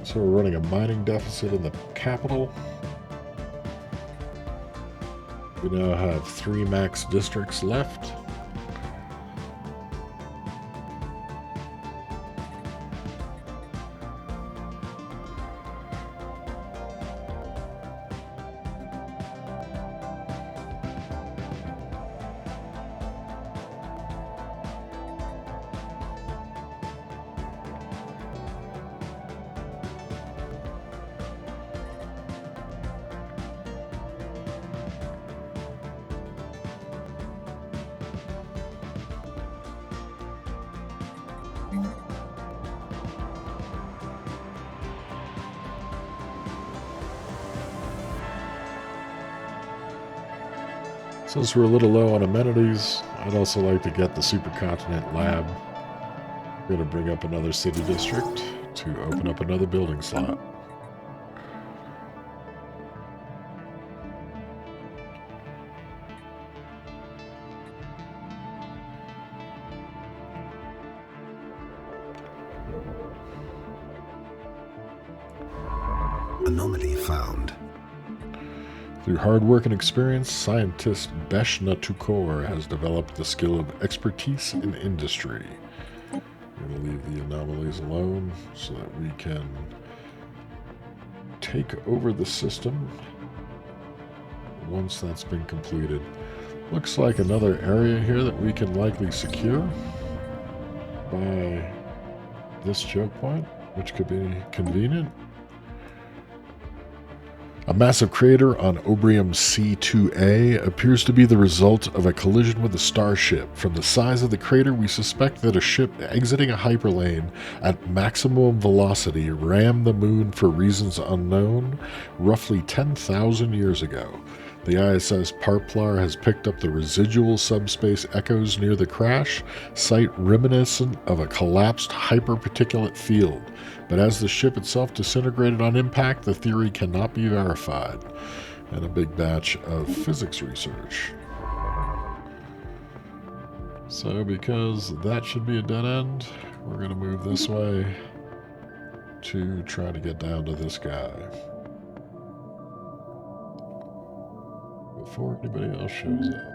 So we're running a mining deficit in the capital. We now have 3 max districts left. Since we're a little low on amenities, I'd also like to get the Supercontinent Lab. We're going to bring up another city district to open up another building slot. Anomaly found. Through hard work and experience, scientist Beshna Tukor has developed the skill of expertise in industry. We're going to leave the anomalies alone so that we can take over the system once that's been completed. Looks like another area here that we can likely secure by this choke point, which could be convenient. A massive crater on Obrium C2A appears to be the result of a collision with a starship. From the size of the crater, we suspect that a ship exiting a hyperlane at maximum velocity rammed the moon for reasons unknown roughly 10,000 years ago. The ISS Parplar has picked up the residual subspace echoes near the crash, site reminiscent of a collapsed hyperparticulate field. But as the ship itself disintegrated on impact, the theory cannot be verified. And a big batch of physics research. So because that should be a dead end, we're going to move this way to try to get down to this guy before anybody else shows up.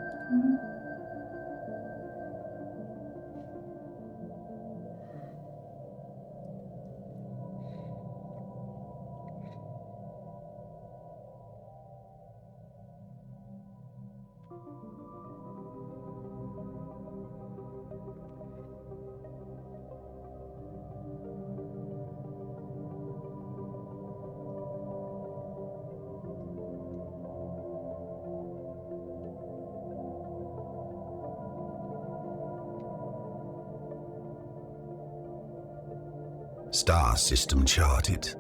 Star system charted.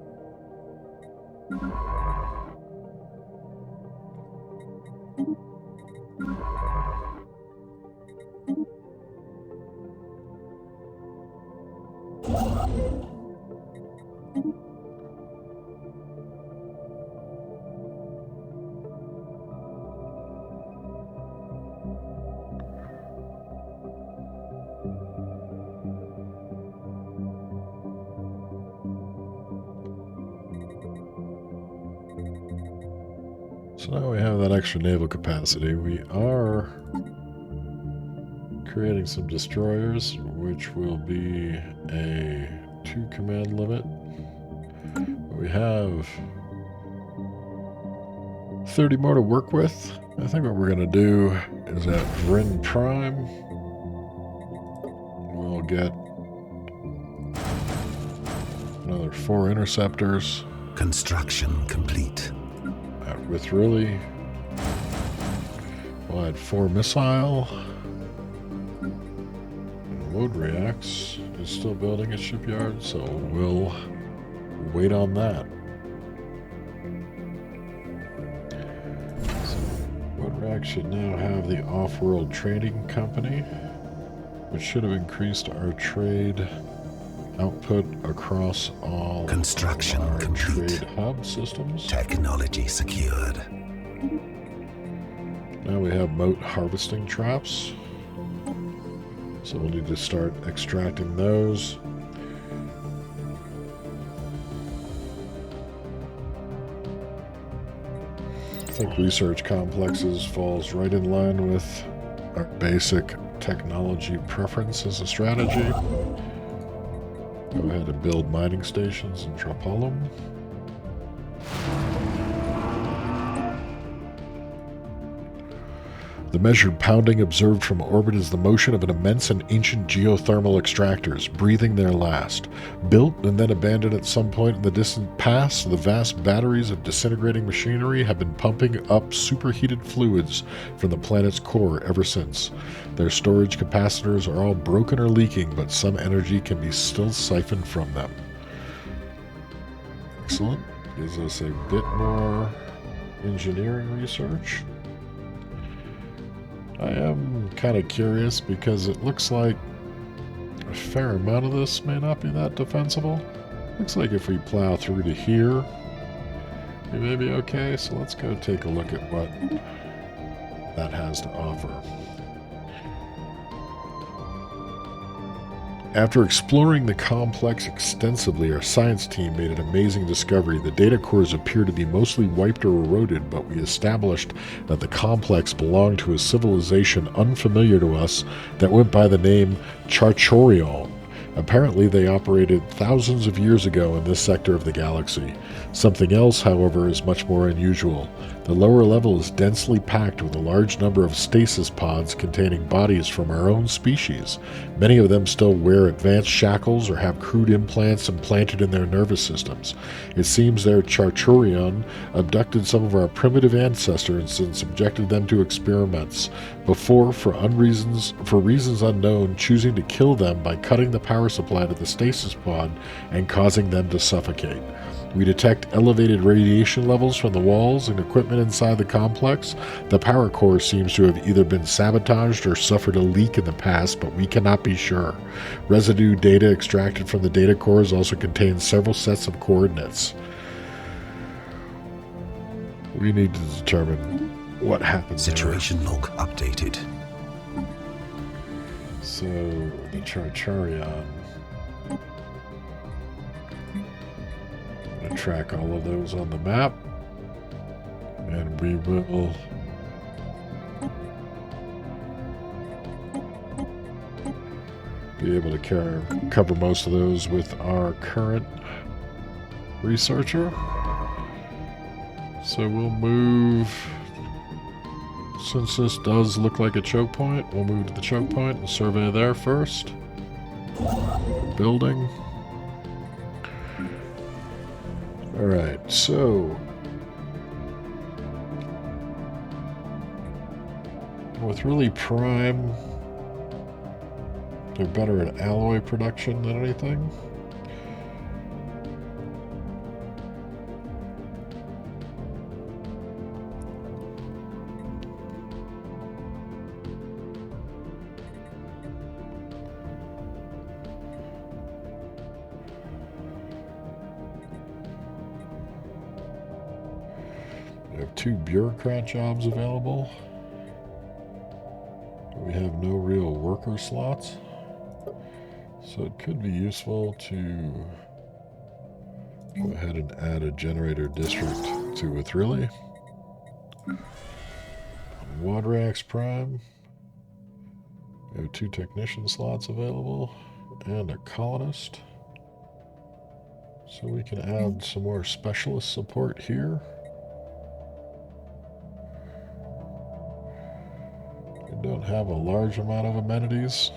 So now we have that extra naval capacity. We are creating some destroyers, which will be a 2 command limit. But we have 30 more to work with. I think what we're going to do is at Vrinn Prime, we'll get another 4 interceptors. Construction complete. With really, we'll add 4 missile. And Load Reacts is still building a shipyard, so we'll wait on that. So Load Reacts should now have the off-world trading company, which should have increased our trade output across all Construction our complete. trade hub systems. Technology secured. Now we have moat harvesting traps, so we'll need to start extracting those. I think research complexes falls right in line with our basic technology preference as a strategy. Go ahead and build mining stations in Tropolum. The measured pounding observed from orbit is the motion of an immense and ancient geothermal extractors, breathing their last. Built and then abandoned at some point in the distant past, the vast batteries of disintegrating machinery have been pumping up superheated fluids from the planet's core ever since. Their storage capacitors are all broken or leaking, but some energy can be still siphoned from them. Excellent. Gives us a bit more engineering research. I am kind of curious because it looks like a fair amount of this may not be that defensible. Looks like if we plow through to here, we may be okay. So let's go take a look at what that has to offer. After exploring the complex extensively, our science team made an amazing discovery. The data cores appear to be mostly wiped or eroded, but we established that the complex belonged to a civilization unfamiliar to us that went by the name Charchorion. Apparently, they operated thousands of years ago in this sector of the galaxy. Something else, however, is much more unusual. The lower level is densely packed with a large number of stasis pods containing bodies from our own species. Many of them still wear advanced shackles or have crude implants implanted in their nervous systems. It seems their Charchorion abducted some of our primitive ancestors and subjected them to experiments, before, for reasons unknown, choosing to kill them by cutting the power supply to the stasis pod and causing them to suffocate. We detect elevated radiation levels from the walls and equipment inside the complex. The power core seems to have either been sabotaged or suffered a leak in the past, but we cannot be sure. Residue data extracted from the data cores also contains several sets of coordinates. We need to determine what happened. Situation log updated. So, the Charcharion. I'm going to track all of those on the map. And we will be able to cover most of those with our current researcher. So we'll move, since this does look like a choke point, we'll move to the choke point and survey there first. Building. Alright, so with really Prime, they're better at alloy production than anything. We have 2 bureaucrat jobs available. We have no real worker slots. So it could be useful to go ahead and add a generator district to Withrilli. Wadrax Prime. We have 2 technician slots available and a colonist. So we can add some more specialist support here. We don't have a large amount of amenities.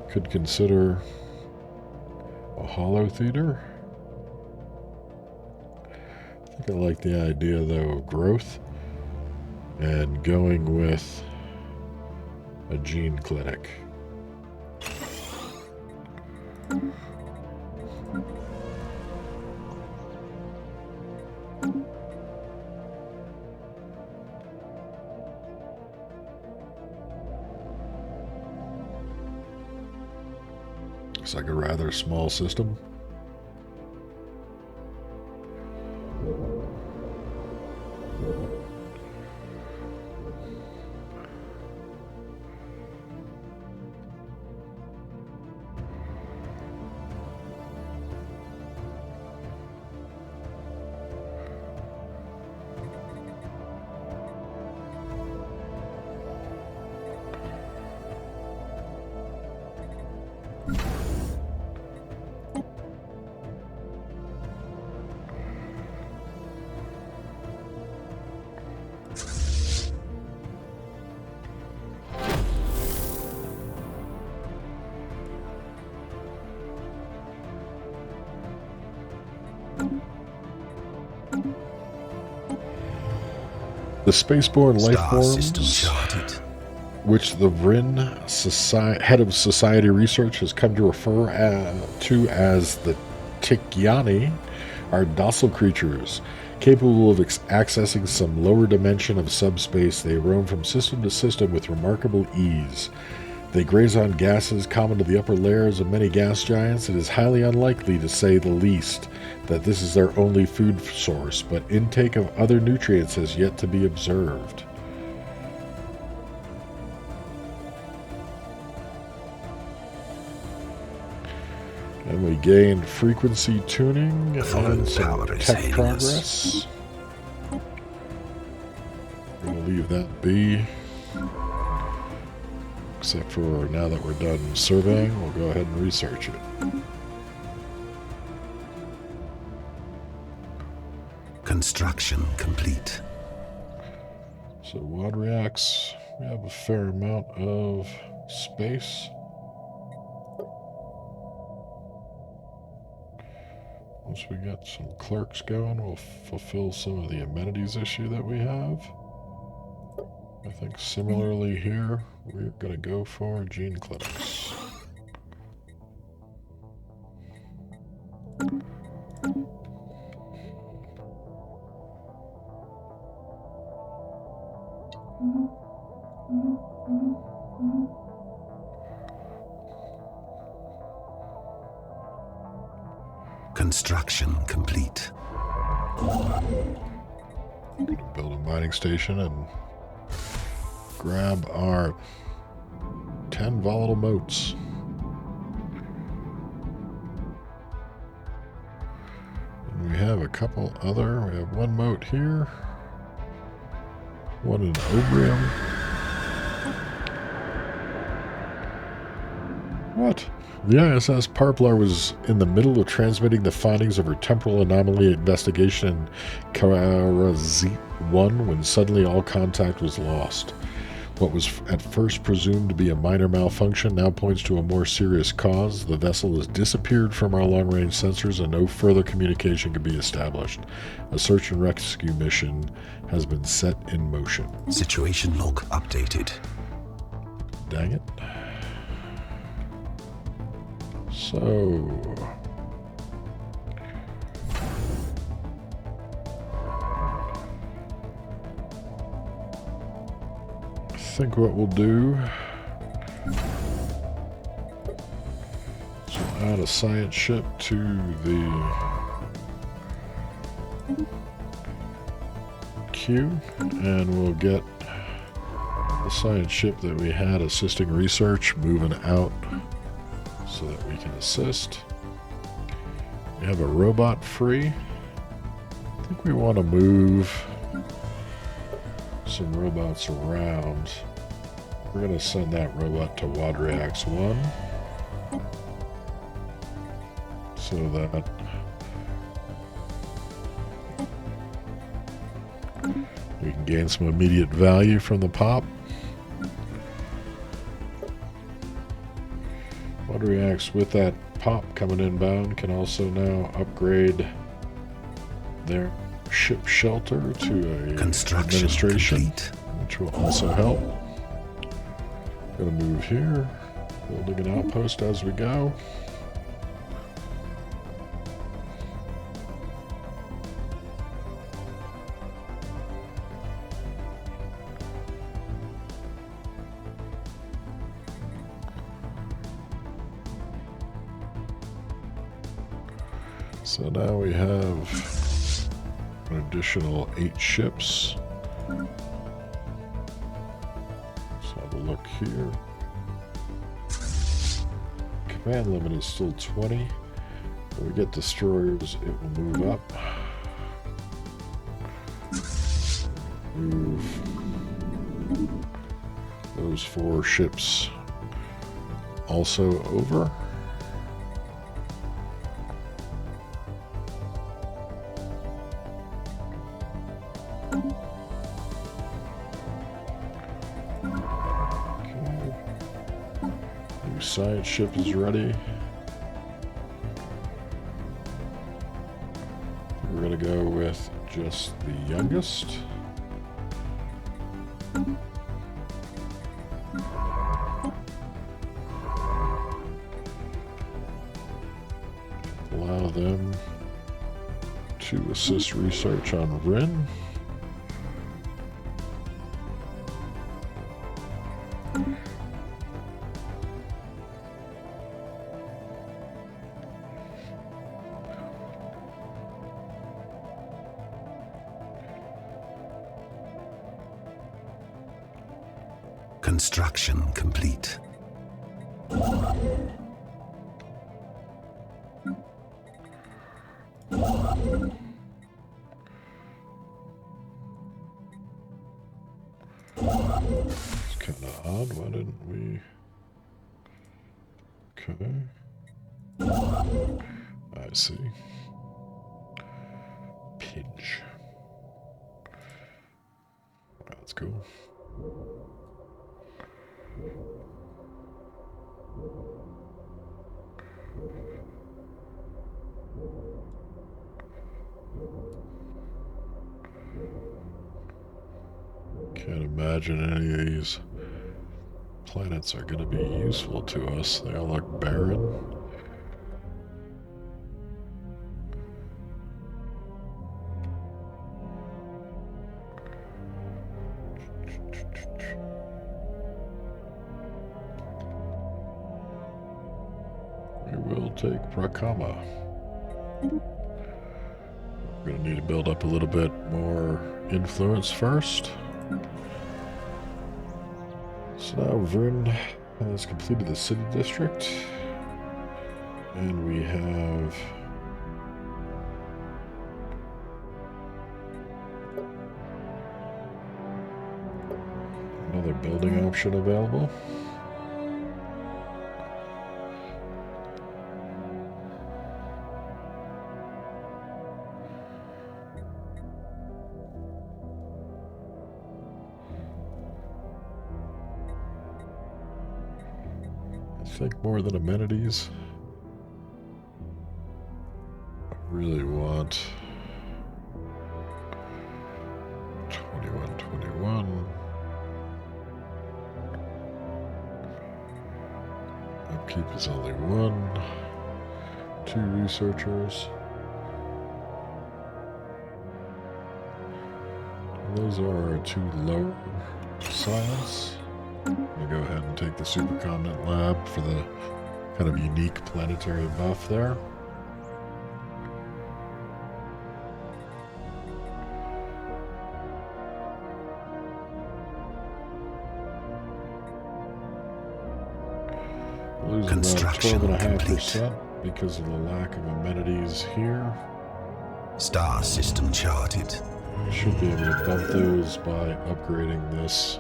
Could consider a hollow theater. I think I like the idea though of growth and going with a gene clinic. Looks like a rather small system. The spaceborne life forms, which the Vrinn head of society research has come to refer to as the Tikyani, are docile creatures capable of accessing some lower dimension of subspace. They roam from system to system with remarkable ease. They graze on gases common to the upper layers of many gas giants. It is highly unlikely, to say the least, that this is their only food source, but intake of other nutrients has yet to be observed. And we gained frequency tuning and some tech progress. We're going to leave that be. Except for now that we're done surveying, we'll go ahead and research it. Construction complete. So Wadrax, we have a fair amount of space. Once we get some clerks going, we'll fulfill some of the amenities issue that we have. I think similarly here, we're going to go for gene clinics. Construction complete. Build a mining station and grab our 10 volatile motes. And we have a couple other. We have one mote here, one in Obrium. What? The ISS Parplar was in the middle of transmitting the findings of her temporal anomaly investigation in Karazit 1 when suddenly all contact was lost. What was at first presumed to be a minor malfunction now points to a more serious cause. The vessel has disappeared from our long-range sensors and no further communication can be established. A search and rescue mission has been set in motion. Situation log updated. Dang it. So, I think what we'll do is we'll add a science ship to the queue, and we'll get the science ship that we had assisting research moving out so that we can assist. We have a robot free. I think we want to move some robots around. We're going to send that robot to Wadriax 1 so that we can gain some immediate value from the pop. Wadriax, with that pop coming inbound, can also now upgrade their ship shelter to a Construction administration, complete. which will also help. Gonna move here, building an outpost as we go. So now we have an additional 8 ships. Let's have a look here. Command limit is still 20. When we get destroyers, it will move up. Move those 4 ships also over. Science ship is ready. We're going to go with just the youngest. Allow them to assist research on Vrinn. Construction complete. It's kind of odd. Why didn't we? Okay. I see. Pinch. That's cool. Can't imagine any of these planets are going to be useful to us. They all look barren. We will take Prakama. We're going to need to build up a little bit more influence first. So now Vrinn has completed the city district, and we have another building option available. I think more than amenities. I really want 21. Upkeep is only 1. 2 researchers. Those are our 2 low science. I'm going to go ahead and take the Supercontinent Lab for the kind of unique planetary buff there. is about Construction 12.5% because of the lack of amenities here. Star system charted. Should be able to bump those by upgrading this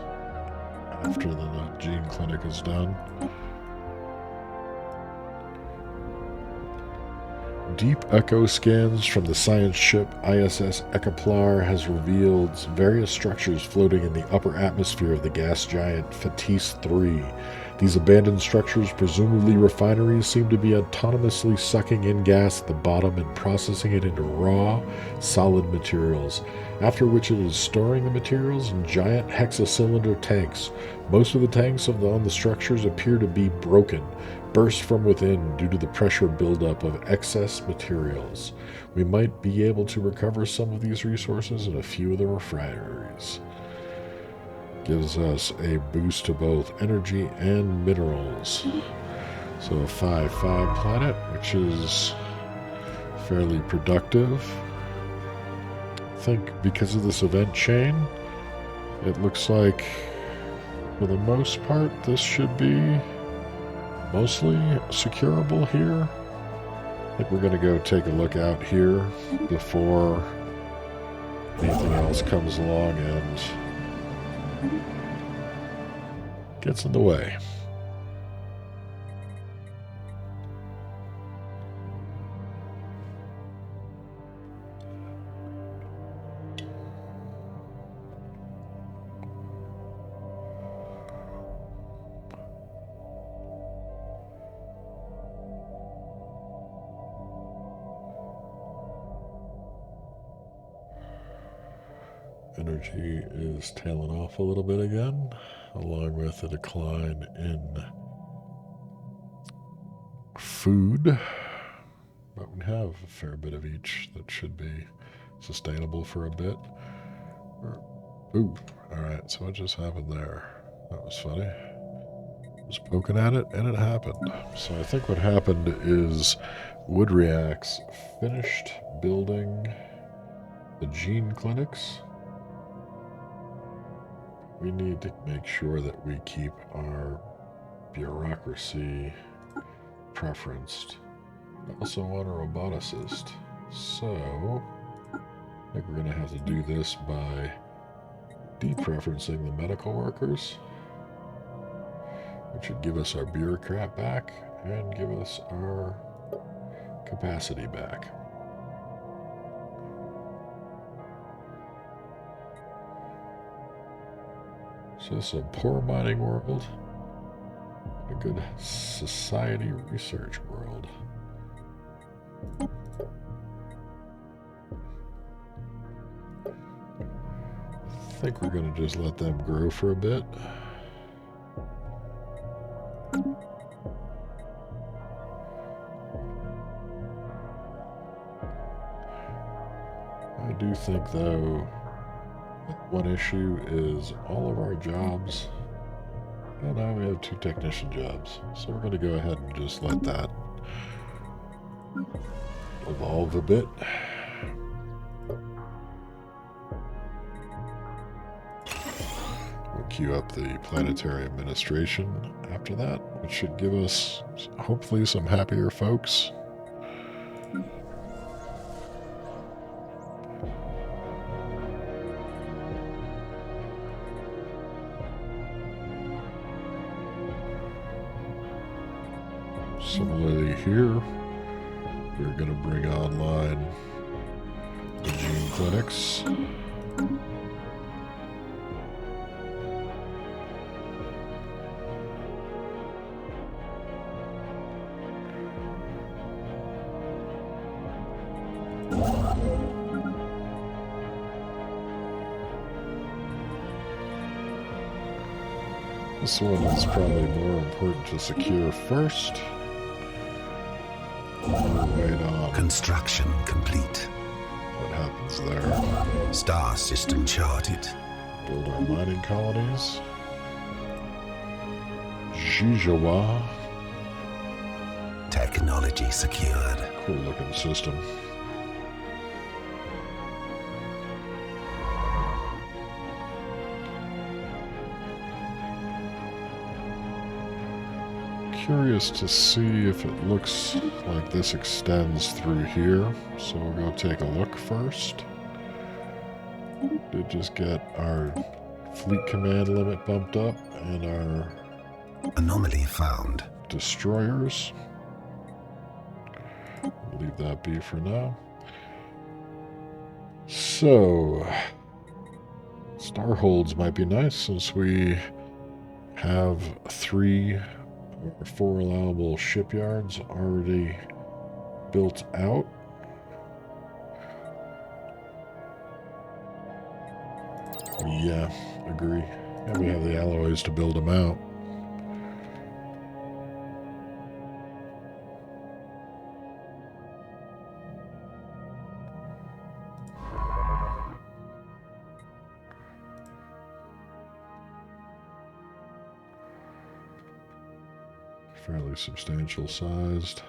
after the gene clinic is done. Deep echo scans from the science ship ISS Ekaplar has revealed various structures floating in the upper atmosphere of the gas giant Fatis 3. These abandoned structures, presumably refineries, seem to be autonomously sucking in gas at the bottom and processing it into raw, solid materials, after which it is storing the materials in giant hexacylinder tanks. Most of the tanks on the structures appear to be broken, burst from within due to the pressure buildup of excess materials. We might be able to recover some of these resources in a few of the refineries. Gives us a boost to both energy and minerals. So a 5-5 planet, which is fairly productive. I think because of this event chain, it looks like for the most part this should be mostly securable here. I think we're going to go take a look out here before anything else comes along and gets in the way. Energy is tailing off a little bit again, along with a decline in food. But we have a fair bit of each that should be sustainable for a bit. Ooh, alright, so what just happened there? That was funny. I was poking at it and it happened. So I think what happened is Wood Reacts finished building the gene clinics. We need to make sure that we keep our bureaucracy preferenced. I also want a roboticist. So I think we're going to have to do this by depreferencing the medical workers, which would give us our bureaucrat back and give us our capacity back. So this is a poor mining world, a good society research world. I think we're going to just let them grow for a bit. I do think, though, one issue is all of our jobs. And now we have 2 technician jobs. So we're going to go ahead and just let that evolve a bit. We'll queue up the planetary administration after that, which should give us hopefully some happier folks. Similarly here, we're going to bring online the gene clinics. This one is probably more important to secure first. Wait on. Construction complete. What happens there? Star system charted. Build our mining colonies. Jijawa. Technology secured. Cool looking system. curious to see if it looks like this extends through here, so we'll go take a look first. Did just get our fleet command limit bumped up and our Anomaly found. destroyers. Leave that be for now. So, Starholds might be nice since we have 3 or 4 allowable shipyards already built out. Yeah, agree. And we have the alloys to build them out. Fairly substantial sized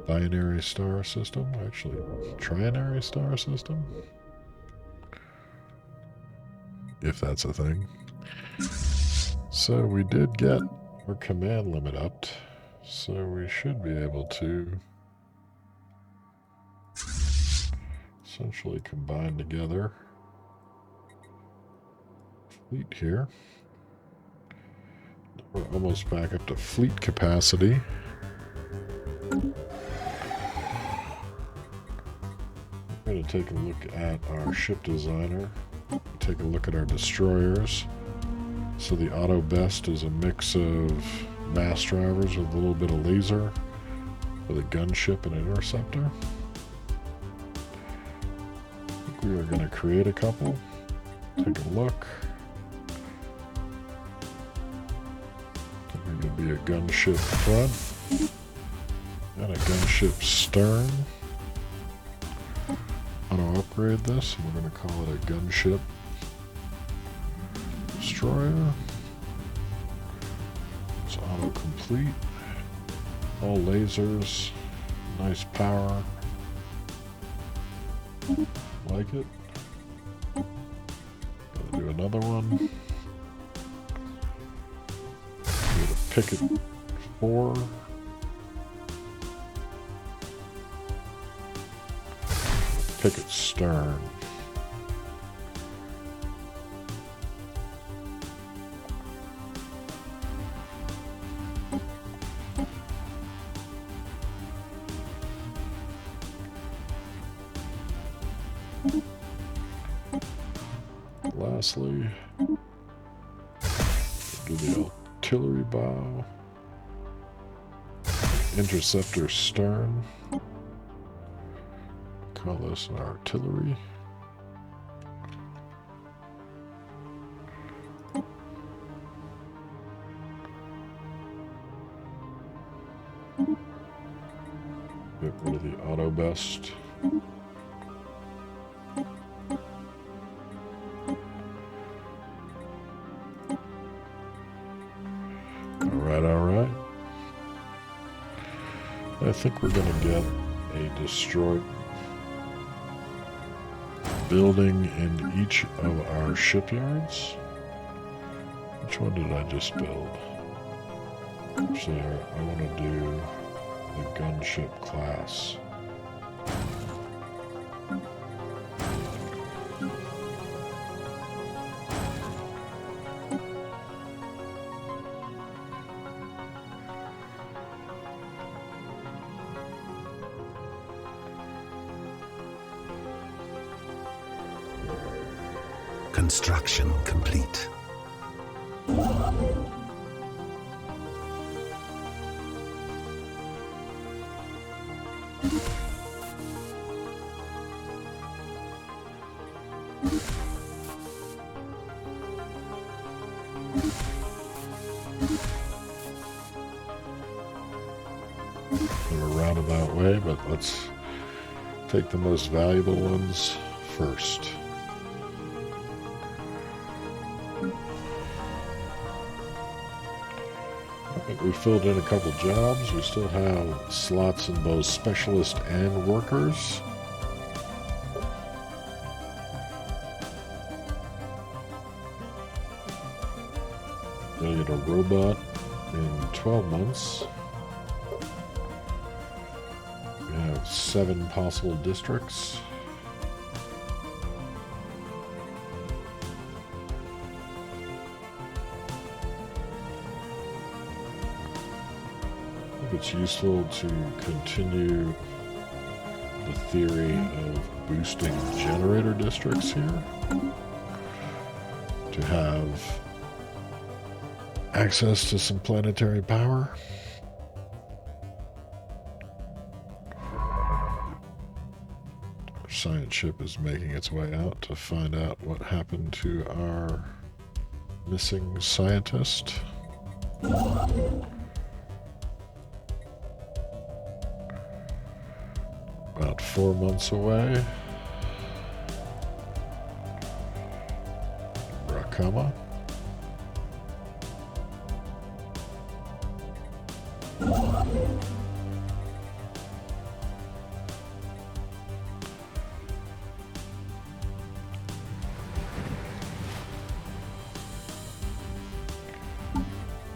binary star system, actually trinary star system, if that's a thing. So we did get our command limit upped, so we should be able to essentially combine together fleet here. We're almost back up to fleet capacity. We're going to take a look at our ship designer, take a look at our destroyers. So the auto best is a mix of mass drivers with a little bit of laser, with a gunship and an interceptor. I think we are going to create a couple. Take a look. There's going to be a gunship front and a gunship stern. Auto upgrade this, and we're going to call it a gunship destroyer. It's auto complete. All lasers. Nice power. Like it. Gotta do another one. Picket 4. Picket stern. Lastly, do the artillery bow, interceptor stern. Call this an artillery. Get rid of the auto best. Alright. I think we're going to get a destroy building in each of our shipyards. Which one did I just build? Actually, I want to do the gunship class. Construction complete. In a roundabout way, but let's take the most valuable ones first. We filled in a couple jobs. We still have slots in both specialist and workers. Gonna get a robot In 12 months, we have 7 possible districts. I think it's useful to continue the theory of boosting generator districts here to have access to some planetary power. Our science ship is making its way out to find out what happened to our missing scientist. About 4 months away. Rakama.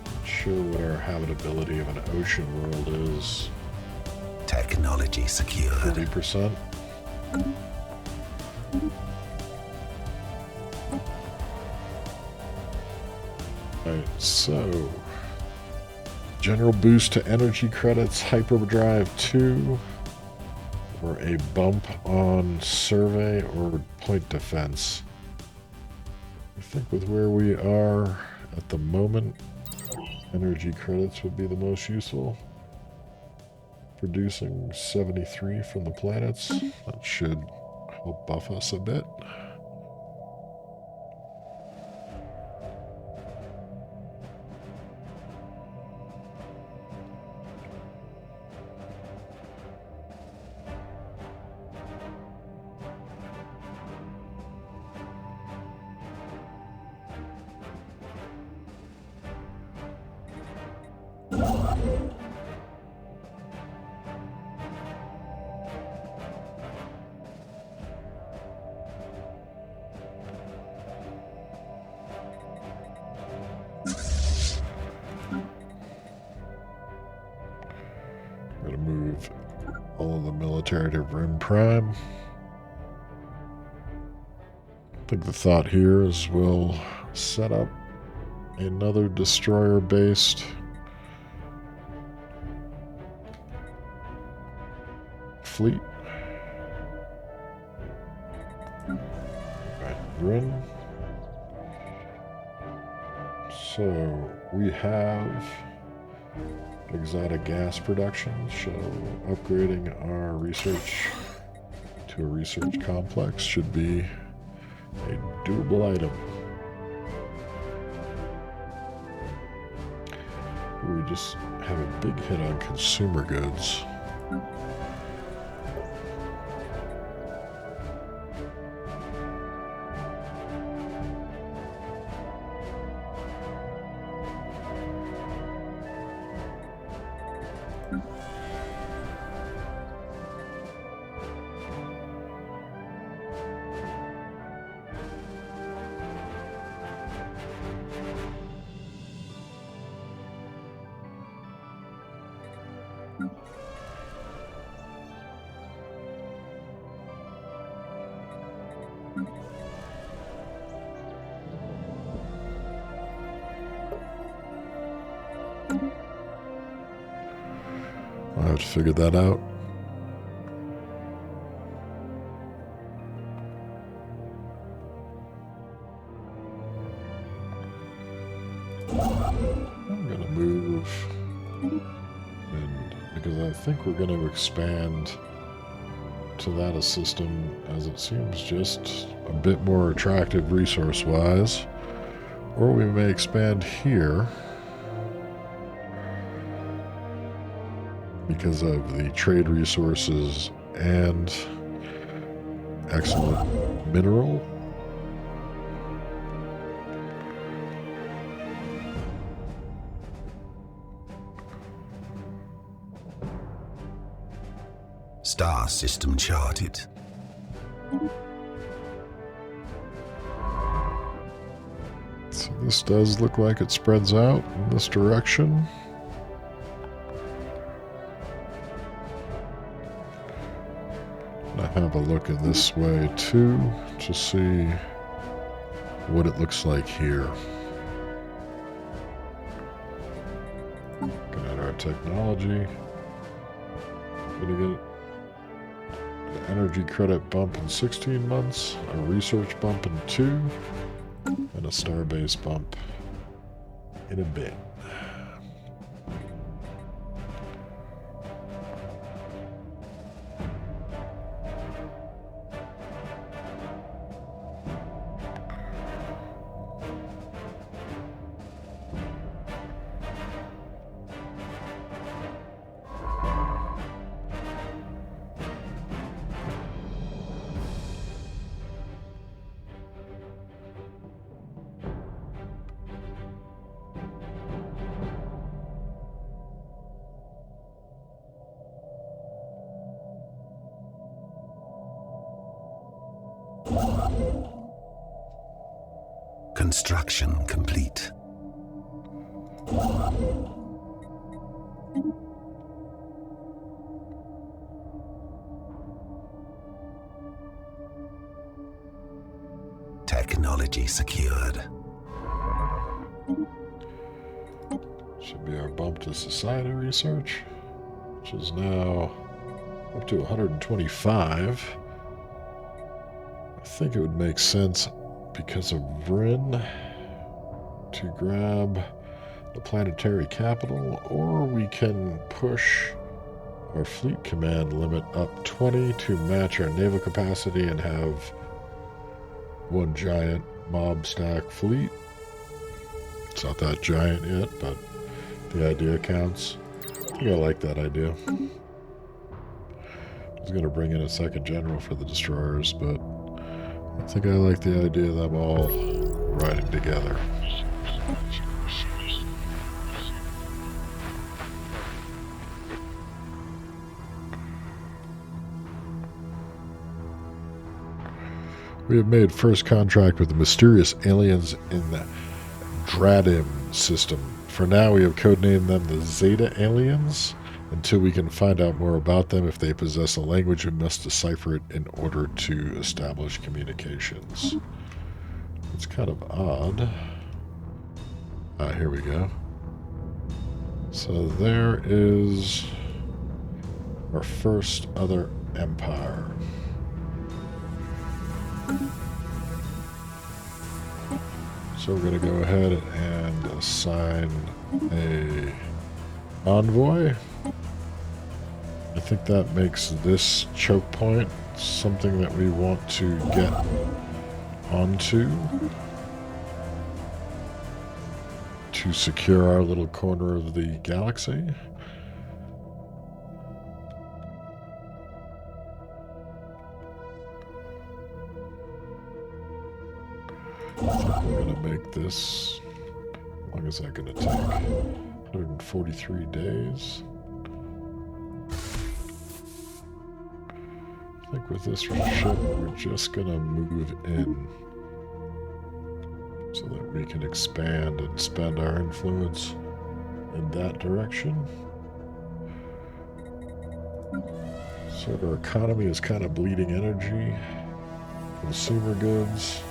Not sure what our habitability of an ocean world is. Technology secured. 30%. Alright, so general boost to energy credits, hyperdrive 2, or a bump on survey or point defense. I think with where we are at the moment, energy credits would be the most useful. Producing 73 from the planets. That should help buff us a bit. I'm going to move all of the military to Vrinn Prime. I think the thought here is we'll set up another destroyer-based fleet. Right, Vrinn. So we have exotic gas production, so upgrading our research to a research complex should be a doable item. We just have a big hit on consumer goods. I'll have to figure that out. I'm going to move, and because I think we're going to expand to that a system as it seems just a bit more attractive resource-wise, or we may expand here because of the trade resources and excellent mineral. Star system charted. So This does look like it spreads out in this direction. I have a look in this way too to see what it looks like here. Looking at our technology. Gonna get an energy credit bump in 16 months, a research bump in 2, and a starbase bump in a bit. Construction complete. Technology secured. Should be our bump to society research, which is now up to 125. I think it would make sense because of Vrinn to grab the planetary capital, or we can push our fleet command limit up 20 to match our naval capacity and have one giant mob stack fleet. It's not that giant yet, but the idea counts. I think I like that idea. I was going to bring in a second general for the destroyers, but I think I like the idea of them all riding together. We have made first contact with the mysterious aliens in the Dradim system. For now, we have codenamed them the Zeta aliens. Until we can find out more about them, if they possess a language, we must decipher it in order to establish communications. It's kind of odd. Here we go. So there is our first other empire. So we're going to go ahead and assign a envoy. I think that makes this choke point something that we want to get onto to secure our little corner of the galaxy. I think we're going to make this, how long is that going to take? 143 days. I think with this ship, we're just going to move in so that we can expand and spend our influence in that direction. So our economy is kind of bleeding energy, consumer goods.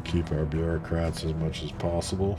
Keep our bureaucrats as much as possible.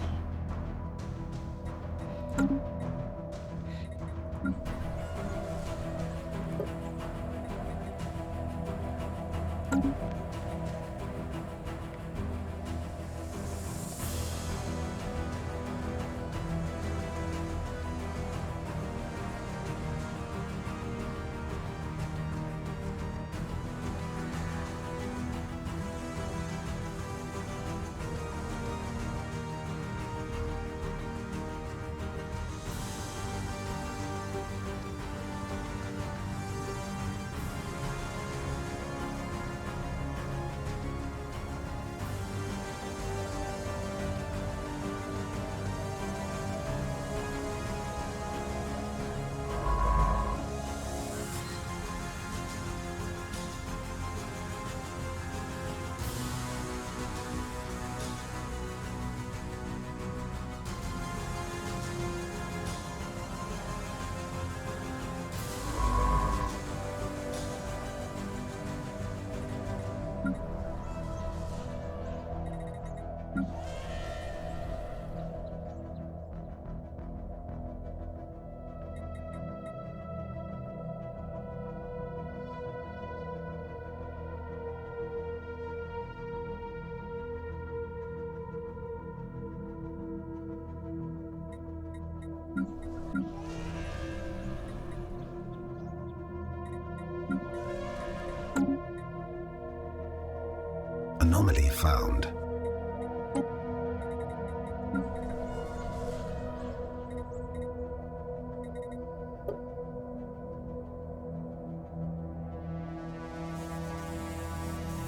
found.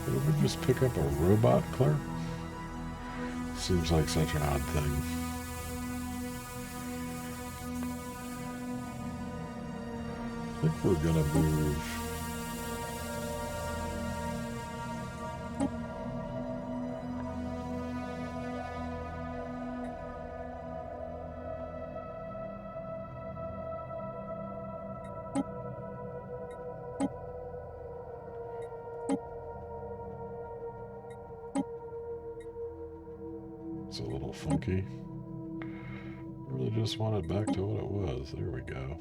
Did we just pick up a robot clerk? Seems like such an odd thing. I think we're gonna move. It's a little funky. Really just want it back to what it was. There we go.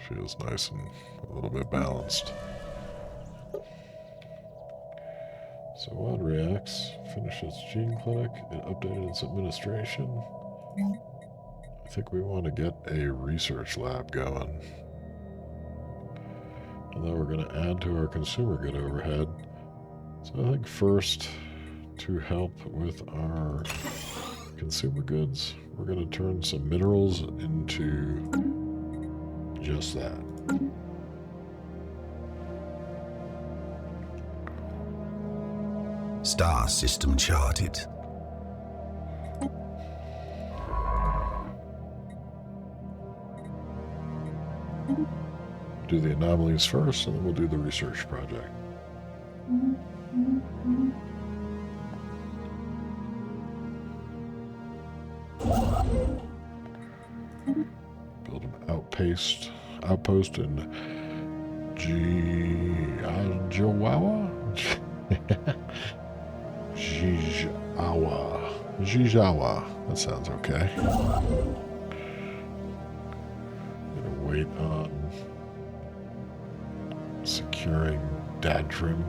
Feels nice and a little bit balanced. So WAD reacts, finish its gene clinic, it updated its administration. I think we want to get a research lab going. Although we're going to add to our consumer good overhead. So I think first, to help with our consumer goods, we're going to turn some minerals into just that. Star system charted. Do the anomalies first, and then we'll do the research project. Build an outpost in Jijawa? Jijawa. That sounds okay. Gonna wait on securing Dradim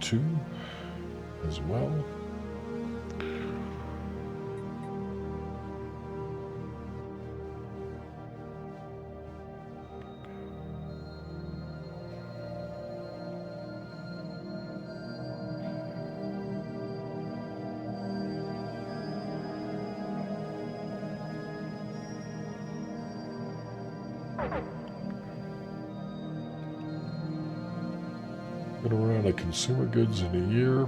2 as well. Gonna run out of consumer goods in a year.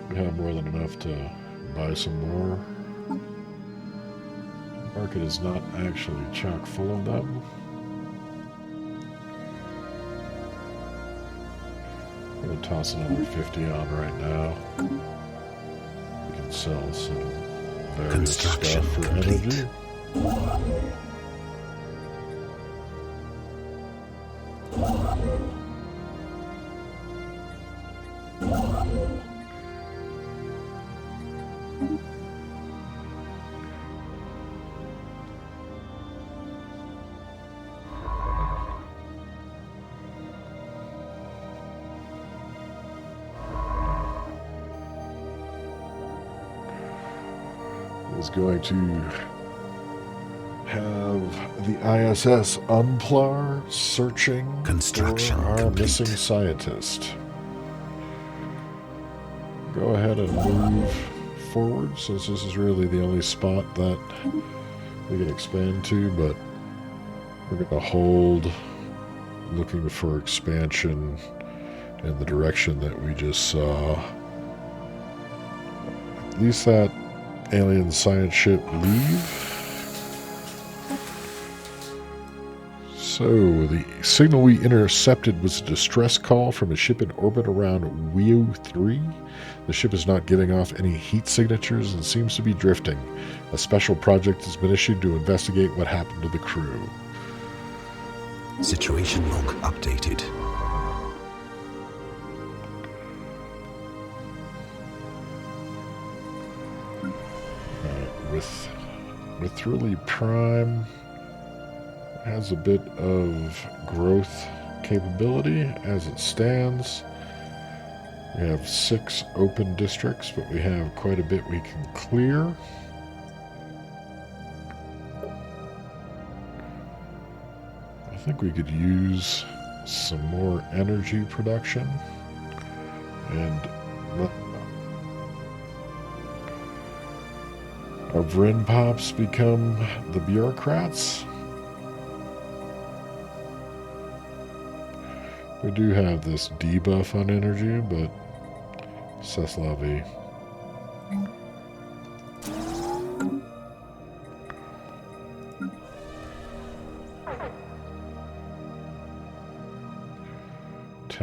We have more than enough to buy some more. The market is not actually chock full of them. I'm gonna toss another 50 on right now. We can sell some various stuff for energy. Is going to have the ISS Unplar searching Construction for our complete. missing scientist. Go ahead and move forward, since this is really the only spot that we can expand to, but we're going to hold looking for expansion in the direction that we just saw. At least that alien science ship leave. So the signal we intercepted was a distress call from a ship in orbit around WEO 3. The ship is not giving off any heat signatures and seems to be drifting. A special project has been issued to investigate what happened to the crew. Situation log updated. With really Prime has a bit of growth capability as it stands. We have 6 open districts, but we have quite a bit we can clear. I think we could use some more energy production and let our Vrinn Pops become the bureaucrats. We do have this debuff on energy, but c'est la vie.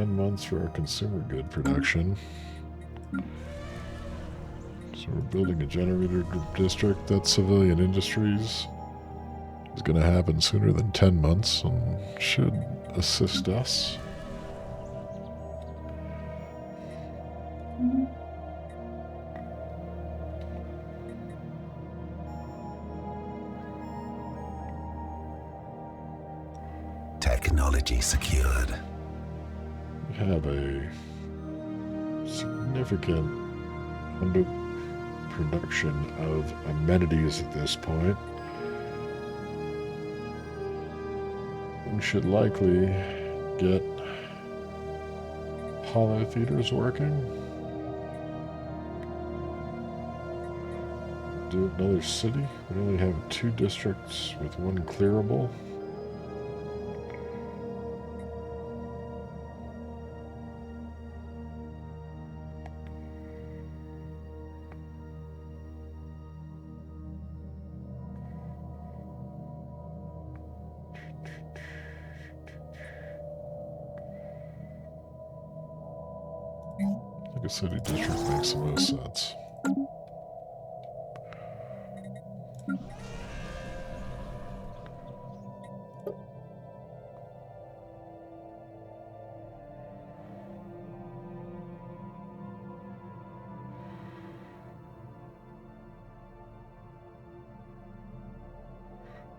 Months for our consumer good production. So we're building a generator district. That civilian industries is going to happen sooner than 10 months and should assist us. Technology secured. We have a significant underproduction of amenities at this point. We should likely get holo theaters working. Do another city. We only have 2 districts with 1 clearable. A city district makes the most sense.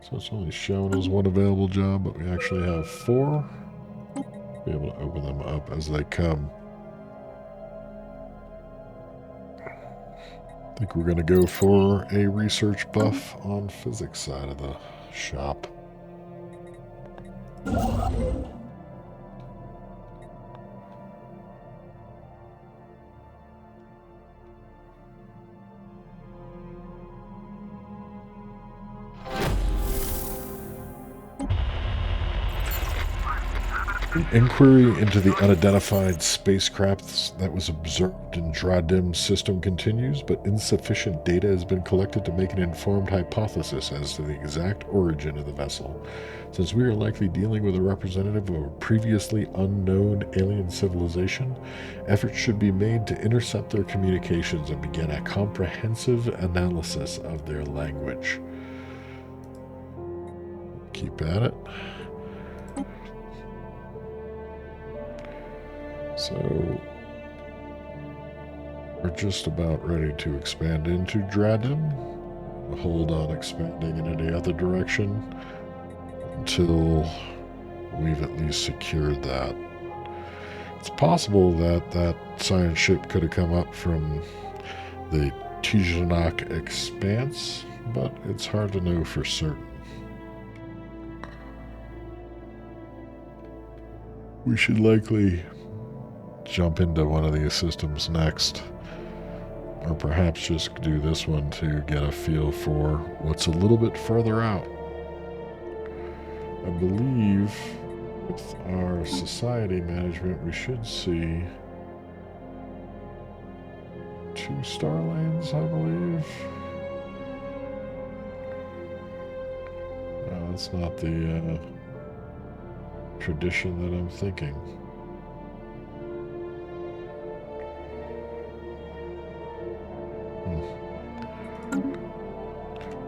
So it's only shown as 1 available job, but we actually have 4. Be able to open them up as they come. I think we're going to go for a research buff on physics side of the shop. Inquiry into the unidentified spacecraft that was observed in Dradim system continues, but insufficient data has been collected to make an informed hypothesis as to the exact origin of the vessel. Since we are likely dealing with a representative of a previously unknown alien civilization, efforts should be made to intercept their communications and begin a comprehensive analysis of their language. Keep at it. So, we're just about ready to expand into Dradim. Hold on expanding in any other direction until we've at least secured that. It's possible that that science ship could have come up from the Tijanak Expanse, but it's hard to know for certain. We should likely jump into one of these systems next, or perhaps just do this one to get a feel for what's a little bit further out. I believe with our society management we should see 2 star lanes, I believe. No, that's not the tradition that I'm thinking.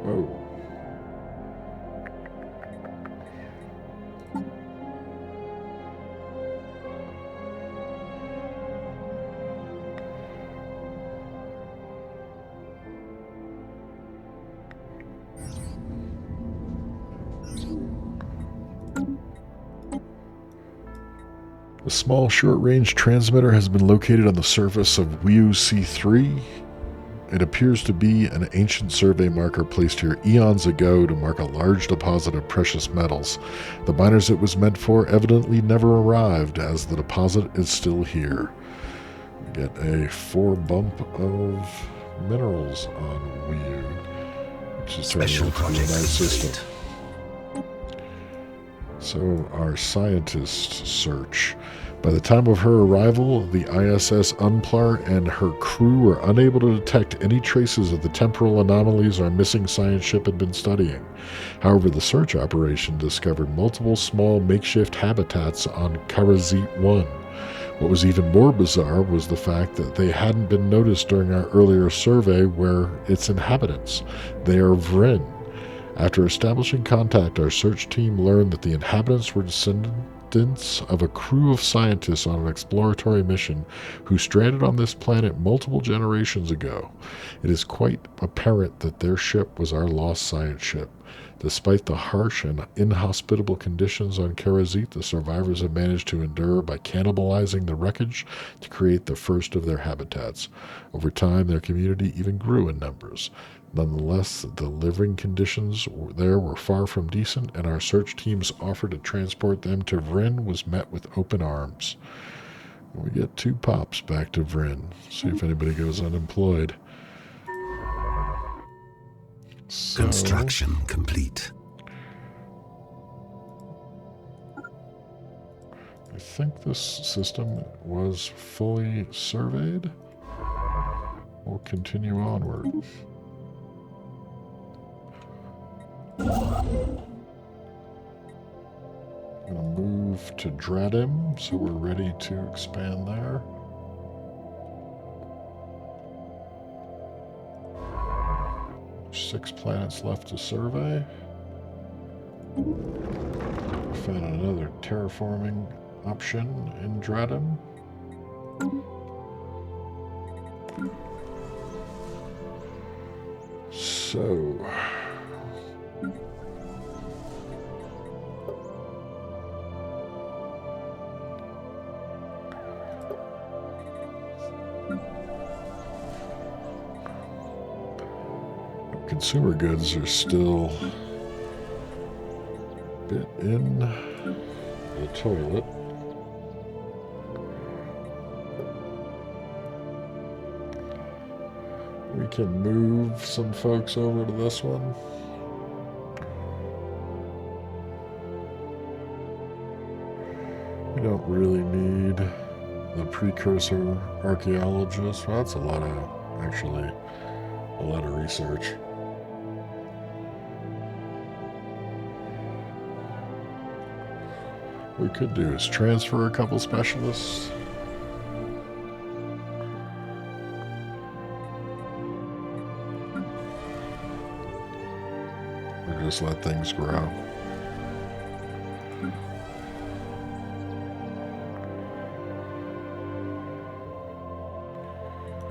Whoa. A small short-range transmitter has been located on the surface of WEU C3. It appears to be an ancient survey marker placed here eons ago to mark a large deposit of precious metals. The miners it was meant for evidently never arrived, as the deposit is still here. We get a 4 bump of minerals on Wii, which is Special turning into a project nice system. complete. So, our scientists search. By the time of her arrival, the ISS Unplar and her crew were unable to detect any traces of the temporal anomalies our missing science ship had been studying. However, the search operation discovered multiple small makeshift habitats on Karazit 1. What was even more bizarre was the fact that they hadn't been noticed during our earlier survey where its inhabitants. They are Vrinn. After establishing contact, our search team learned that the inhabitants were descendants of a crew of scientists on an exploratory mission who stranded on this planet multiple generations ago. It is quite apparent that their ship was our lost science ship. Despite the harsh and inhospitable conditions on Karazit, the survivors have managed to endure by cannibalizing the wreckage to create the first of their habitats. Over time, their community even grew in numbers. Nonetheless, the living conditions there were far from decent, and our search team's offer to transport them to Vrinn was met with open arms. We get 2 pops back to Vrinn. See if anybody goes unemployed. So, Construction complete. I think this system was fully surveyed. We'll continue onward. I'm going to move to Dradim, so we're ready to expand there. There's 6 planets left to survey. Found another terraforming option in Dradim. So, consumer goods are still a bit in the toilet. We can move some folks over to this one. We don't really need the precursor archaeologists. Well, that's a lot of research. What we could do is transfer a couple specialists. Or just let things grow.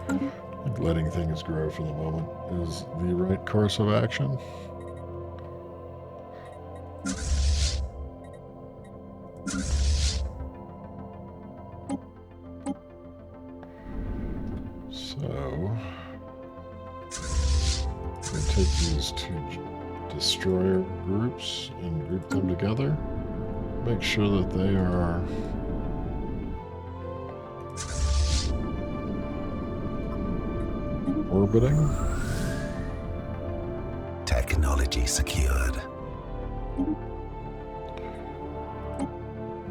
I think letting things grow for the moment is the right course of action. Take these 2 destroyer groups and group them together. Make sure that they are orbiting. Technology secured.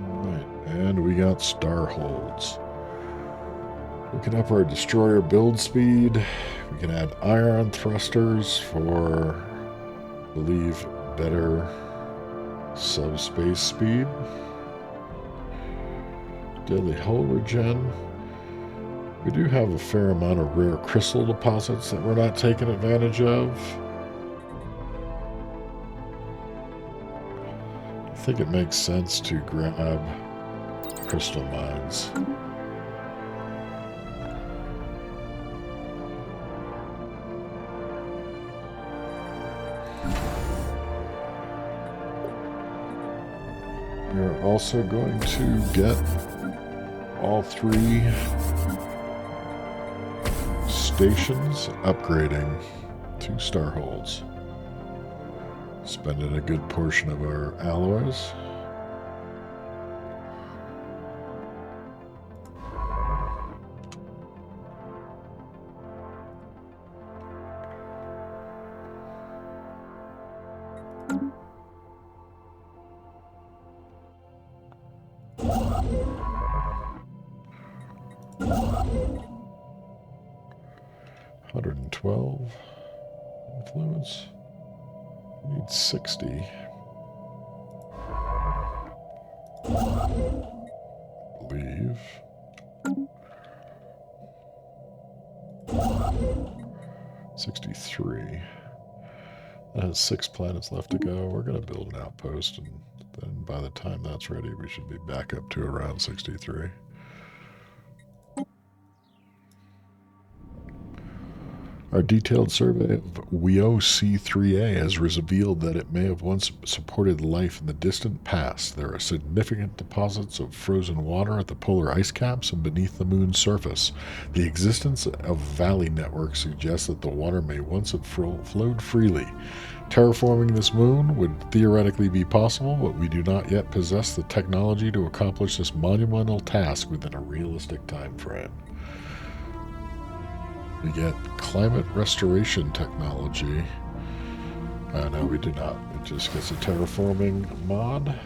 Alright, and we got star holds. We can up our destroyer build speed. We can add ion thrusters for, I believe, better subspace speed. Deadly hull regen. We do have a fair amount of rare crystal deposits that we're not taking advantage of. I think it makes sense to grab crystal mines. We're also going to get all 3 stations, upgrading 2 starholds. Spending a good portion of our alloys. $112 influence. Need 60. Leave. $63. That has 6 planets left to go. We're going to build an outpost, and then by the time that's ready, we should be back up to around 63. Our detailed survey of Weo C3A has revealed that it may have once supported life in the distant past. There are significant deposits of frozen water at the polar ice caps and beneath the moon's surface. The existence of valley networks suggests that the water may once have flowed freely. Terraforming this moon would theoretically be possible, but we do not yet possess the technology to accomplish this monumental task within a realistic time frame. We get climate restoration technology. No, we do not. It just gets a terraforming mod.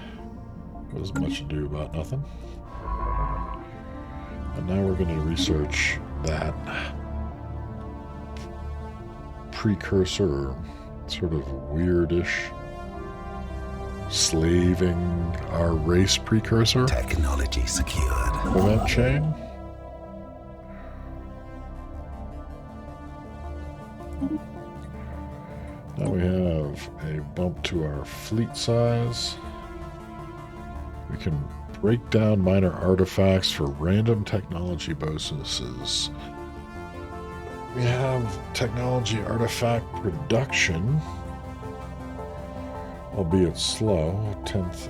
Was much ado about nothing. And now we're going to research that precursor, sort of weirdish, slaving our race precursor. Technology secured. Event chain. Now we have a bump to our fleet size. We can break down minor artifacts for random technology bonuses. We have technology artifact production, albeit slow, 10th.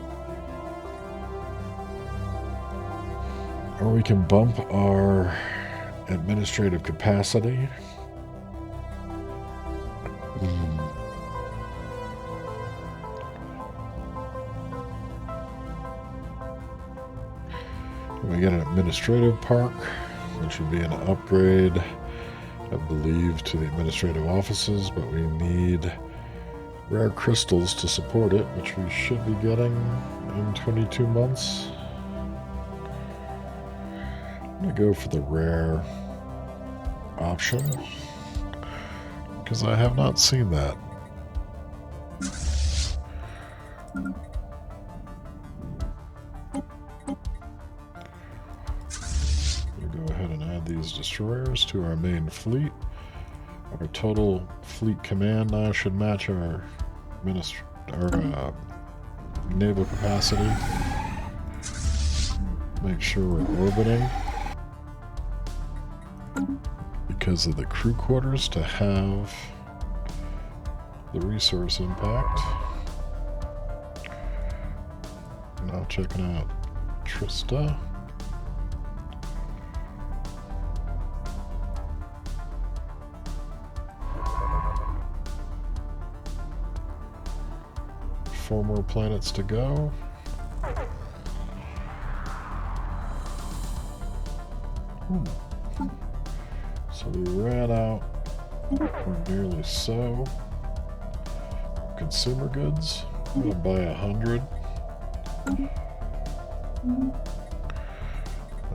Or we can bump our administrative capacity. We get an administrative park, which would be an upgrade, I believe, to the administrative offices, but we need rare crystals to support it, which we should be getting in 22 months. I'm going to go for the rare option, because I have not seen that. These destroyers to our main fleet. Our total fleet command now should match our naval capacity. Make sure we're orbiting because of the crew quarters to have the resource impact. Now checking out Trista. Four more planets to go. So we ran out, or nearly so, consumer goods. I'm going to buy 100.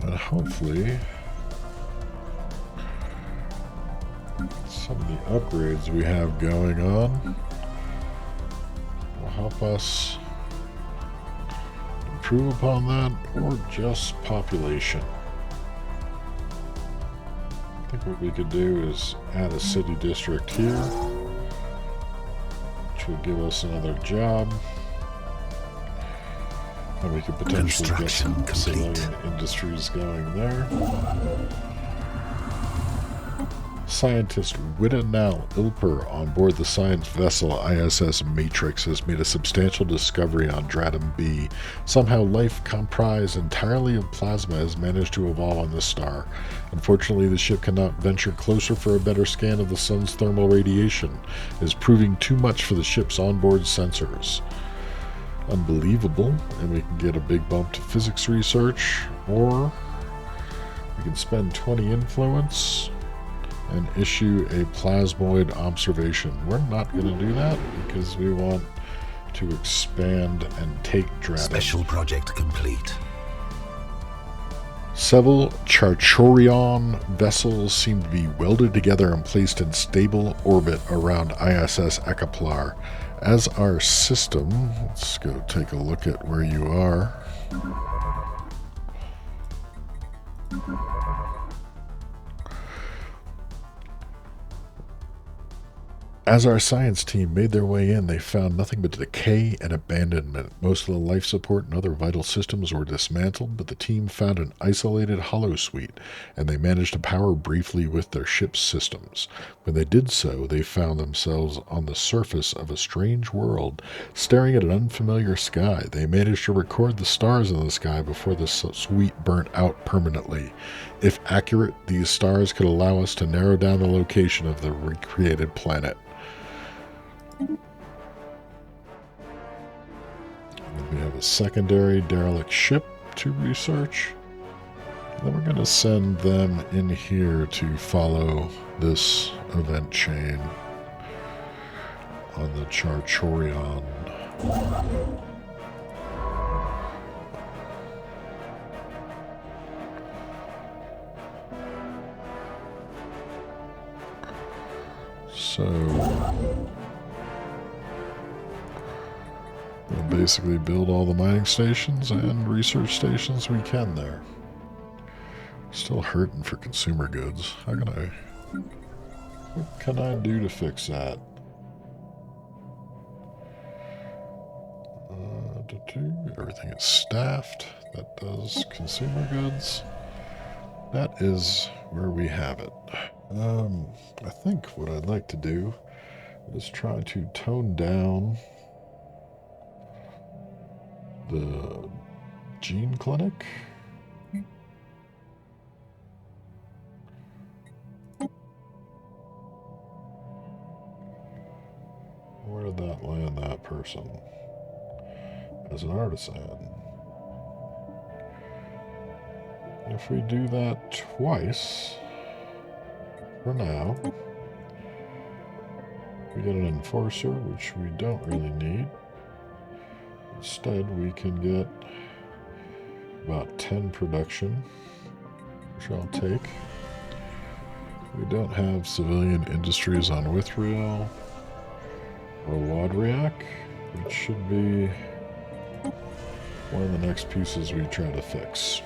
And hopefully some of the upgrades we have going on help us improve upon that, or just population. I think what we could do is add a city district here, which would give us another job, and we could potentially get some civilian industries going there. Scientist Widdanal Ilper on board the science vessel ISS Matrix has made a substantial discovery on Dratum B. Somehow life comprised entirely of plasma has managed to evolve on this star. Unfortunately, the ship cannot venture closer for a better scan of the sun's thermal radiation. It is proving too much for the ship's onboard sensors. Unbelievable, and we can get a big bump to physics research, or we can spend 20 influence and issue a plasmoid observation. We're not going to do that because we want to expand and take Dratum. Special project complete. Several Charchorion vessels seem to be welded together and placed in stable orbit around ISS Ekaplar. As our system, let's go take a look at where you are. As our science team made their way in, they found nothing but decay and abandonment. Most of the life support and other vital systems were dismantled, but the team found an isolated holosuite, and they managed to power briefly with their ship's systems. When they did so, they found themselves on the surface of a strange world, staring at an unfamiliar sky. They managed to record the stars in the sky before the suite burnt out permanently. If accurate, these stars could allow us to narrow down the location of the recreated planet. We have a secondary derelict ship to research. Then we're going to send them in here to follow this event chain on the Charchorion. So we'll basically build all the mining stations and research stations we can there. Still hurting for consumer goods. What can I do to fix that? Everything is staffed. That does consumer goods. That is where we have it. I think what I'd like to do is try to tone down the gene clinic. Where did that land that person? As an artisan. If we do that twice, for now, we get an enforcer, which we don't really need. Instead, we can get about 10 production, which I'll take. We don't have civilian industries on Withriel or Wadriak, which should be one of the next pieces we try to fix.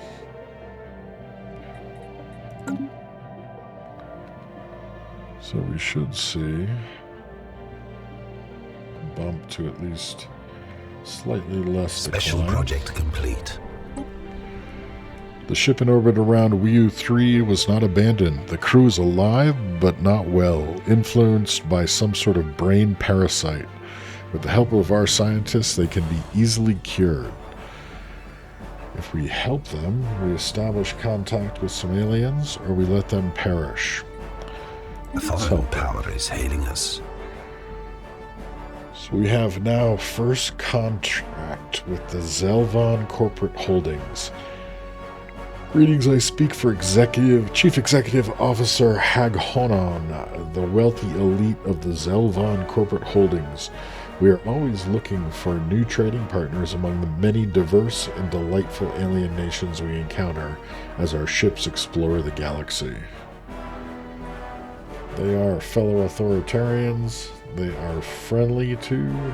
So we should see a bump to at least slightly less Special decline. project complete. The ship in orbit around Wiu 3 was not abandoned. The crew is alive, but not well, influenced by some sort of brain parasite. With the help of our scientists, they can be easily cured. If we help them, we establish contact with some aliens, or we let them perish. A foreign power is hailing us. So we have now first contract with the Zelvon Corporate Holdings. Greetings, I speak for Chief Executive Officer Hag Honan, the wealthy elite of the Zelvon Corporate Holdings. We are always looking for new trading partners among the many diverse and delightful alien nations we encounter as our ships explore the galaxy. They are fellow authoritarians, they are friendly to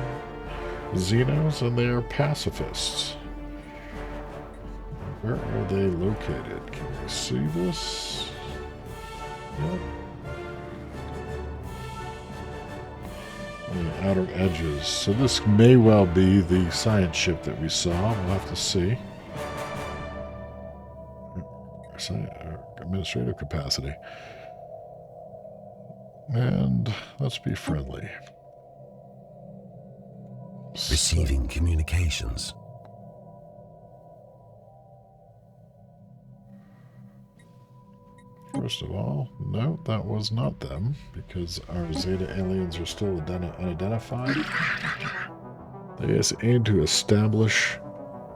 Xenos, and they are pacifists. Where are they located? Can we see this? Yep. On the outer edges. So this may well be the science ship that we saw. We'll have to see. Administrative capacity. And let's be friendly. Receiving communications. First of all, no, that was not them, because our Zeta aliens are still unidentified. They aim to establish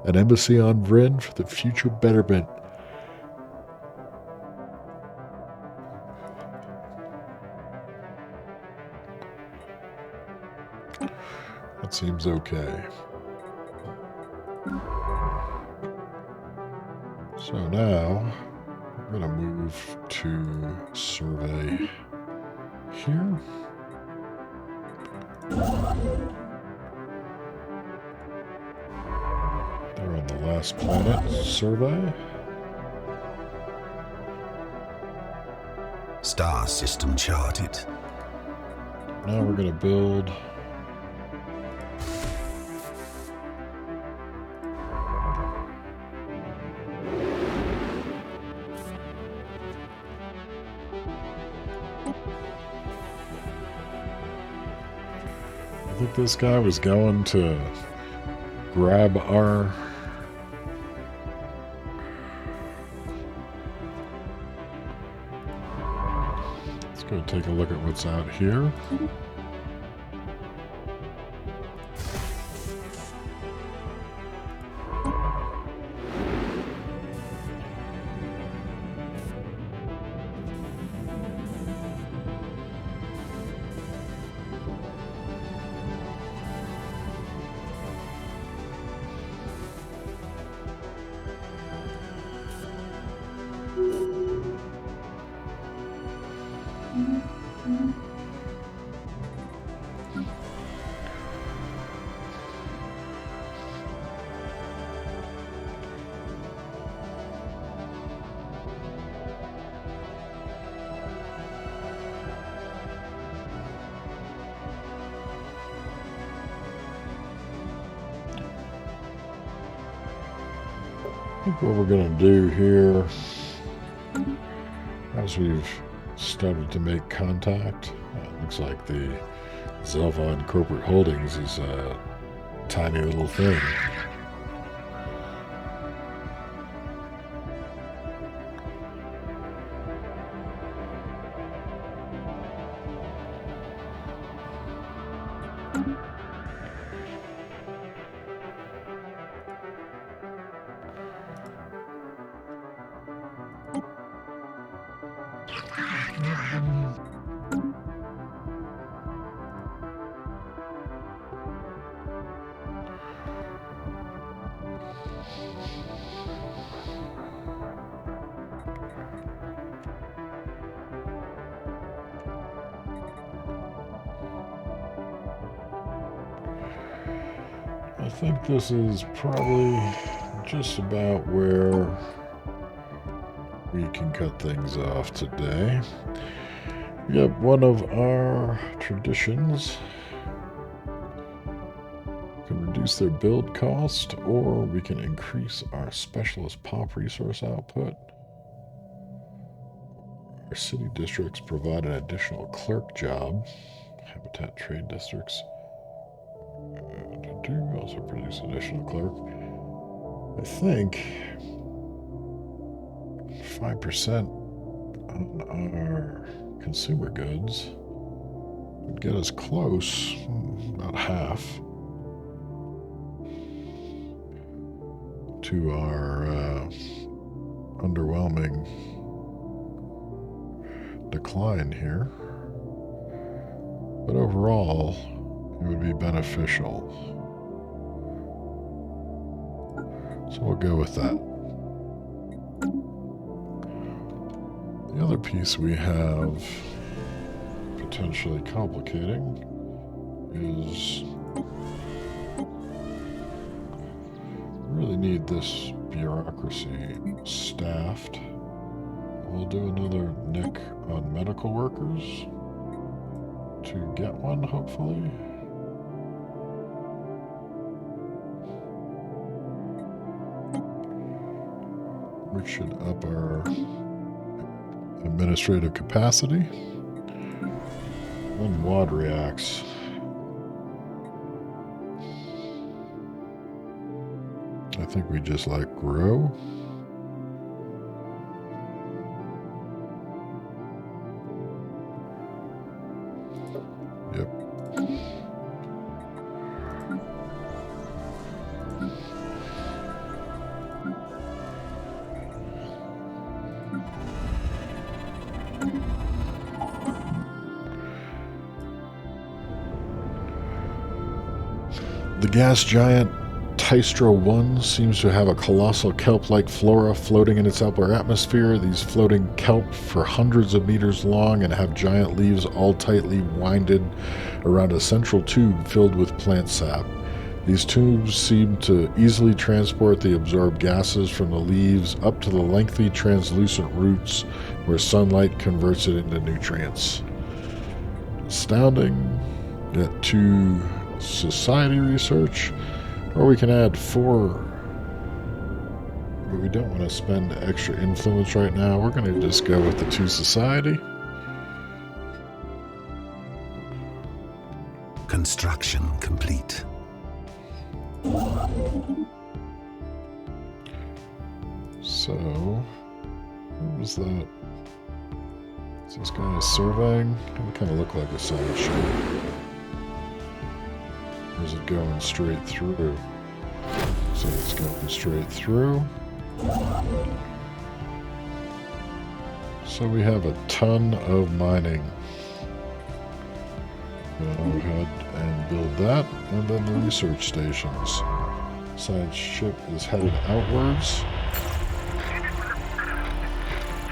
an embassy on Vrinn for the future betterment. That seems okay. So now, I'm going to move to survey here. They're on the last planet survey. Star system charted. Now we're going to build I think this guy was going to grab our Let's go take a look at what's out here. I think what we're going to do here, as we've started to make contact, looks like the Zelvon Corporate Holdings is a tiny little thing. I think this is probably just about where we can cut things off today. We got one of our traditions. We can reduce their build cost, or we can increase our specialist pop resource output. Our city districts provide an additional clerk job. Habitat trade districts do also produce additional clerk. I think 5% on our consumer goods would get us close, about half, to our underwhelming decline here. But overall, it would be beneficial. So we'll go with that. The other piece we have potentially complicating is we really need this bureaucracy staffed. We'll do another nick on medical workers to get one, hopefully. Which should up our administrative capacity. When WAD reacts. I think we just like grow. Yep. The gas giant Tystra 1 seems to have a colossal kelp-like flora floating in its upper atmosphere. These floating kelp for hundreds of meters long and have giant leaves all tightly winded around a central tube filled with plant sap. These tubes seem to easily transport the absorbed gases from the leaves up to the lengthy translucent roots where sunlight converts it into nutrients. Astounding, yet to society research, or we can add 4, but we don't want to spend extra influence right now. We're going to just go with the 2 society. Construction complete. So, what was that? Is this guy surveying? It kind of look like a sideshow. Or is it going straight through? So it's going straight through. So we have a ton of mining. Go ahead and build that, and then the research stations. Science ship is headed outwards.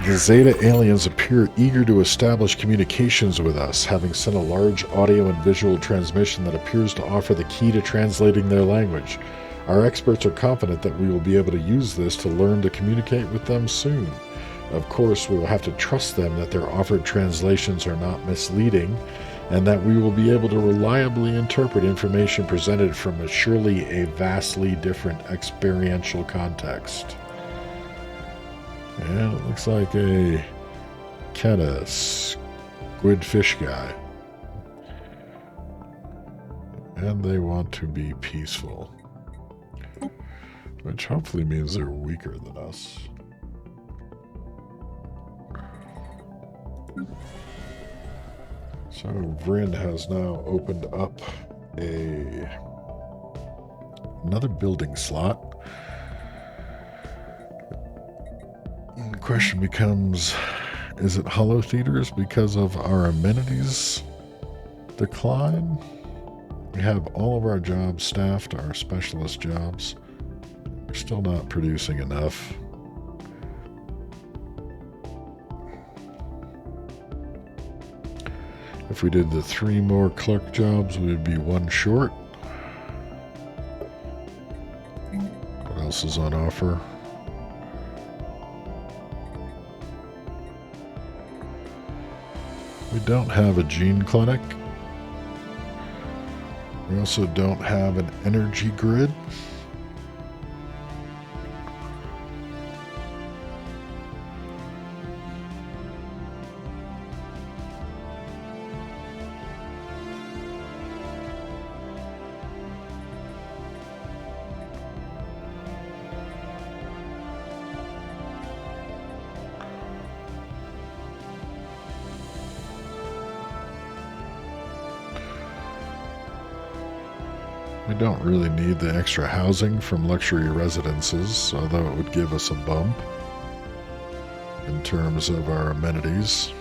The Zeta aliens appear eager to establish communications with us, having sent a large audio and visual transmission that appears to offer the key to translating their language. Our experts are confident that we will be able to use this to learn to communicate with them soon. Of course, we will have to trust them that their offered translations are not misleading, and that we will be able to reliably interpret information presented from surely a vastly different experiential context. And it looks like a kind of squid fish guy. And they want to be peaceful. Which hopefully means they're weaker than us. So Vrinn has now opened up another building slot. And the question becomes, is it hollow theaters because of our amenities decline? We have all of our jobs staffed, our specialist jobs. We're still not producing enough. If we did the 3 more clerk jobs, we would be 1 short. What else is on offer? We don't have a gene clinic. We also don't have an energy grid. We don't really need the extra housing from luxury residences, although it would give us a bump in terms of our amenities.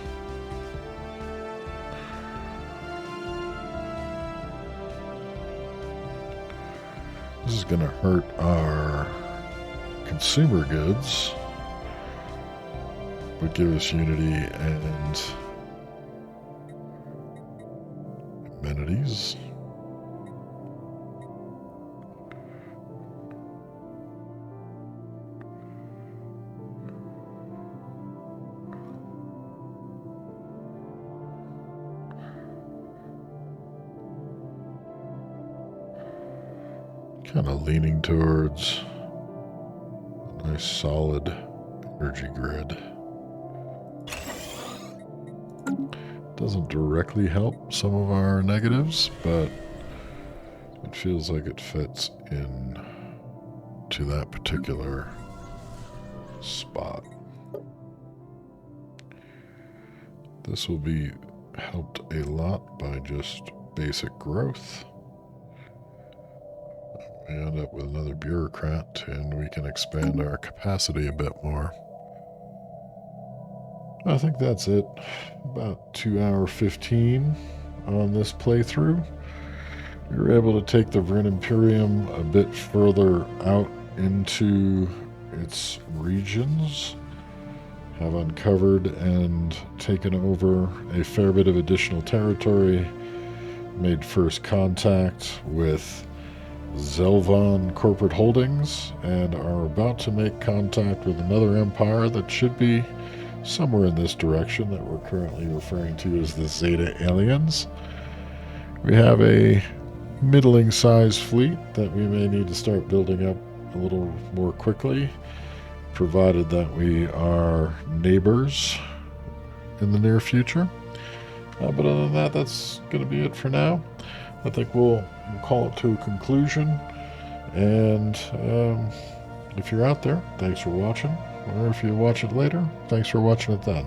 This is going to hurt our consumer goods, but give us unity and amenities. Kind of leaning towards a nice solid energy grid. Doesn't directly help some of our negatives, but it feels like it fits in to that particular spot. This will be helped a lot by just basic growth. We end up with another bureaucrat, and we can expand our capacity a bit more. I think that's it. About 2 hour 15 on this playthrough. We were able to take the Vrinn Imperium a bit further out into its regions, have uncovered and taken over a fair bit of additional territory, made first contact with Zelvon Corporate Holdings, and are about to make contact with another empire that should be somewhere in this direction that we're currently referring to as the Zeta Aliens. We have a middling-sized fleet that we may need to start building up a little more quickly, provided that we are neighbors in the near future. But other than that, that's going to be it for now. I think we'll call it to a conclusion. And if you're out there, thanks for watching. Or if you watch it later, thanks for watching it then.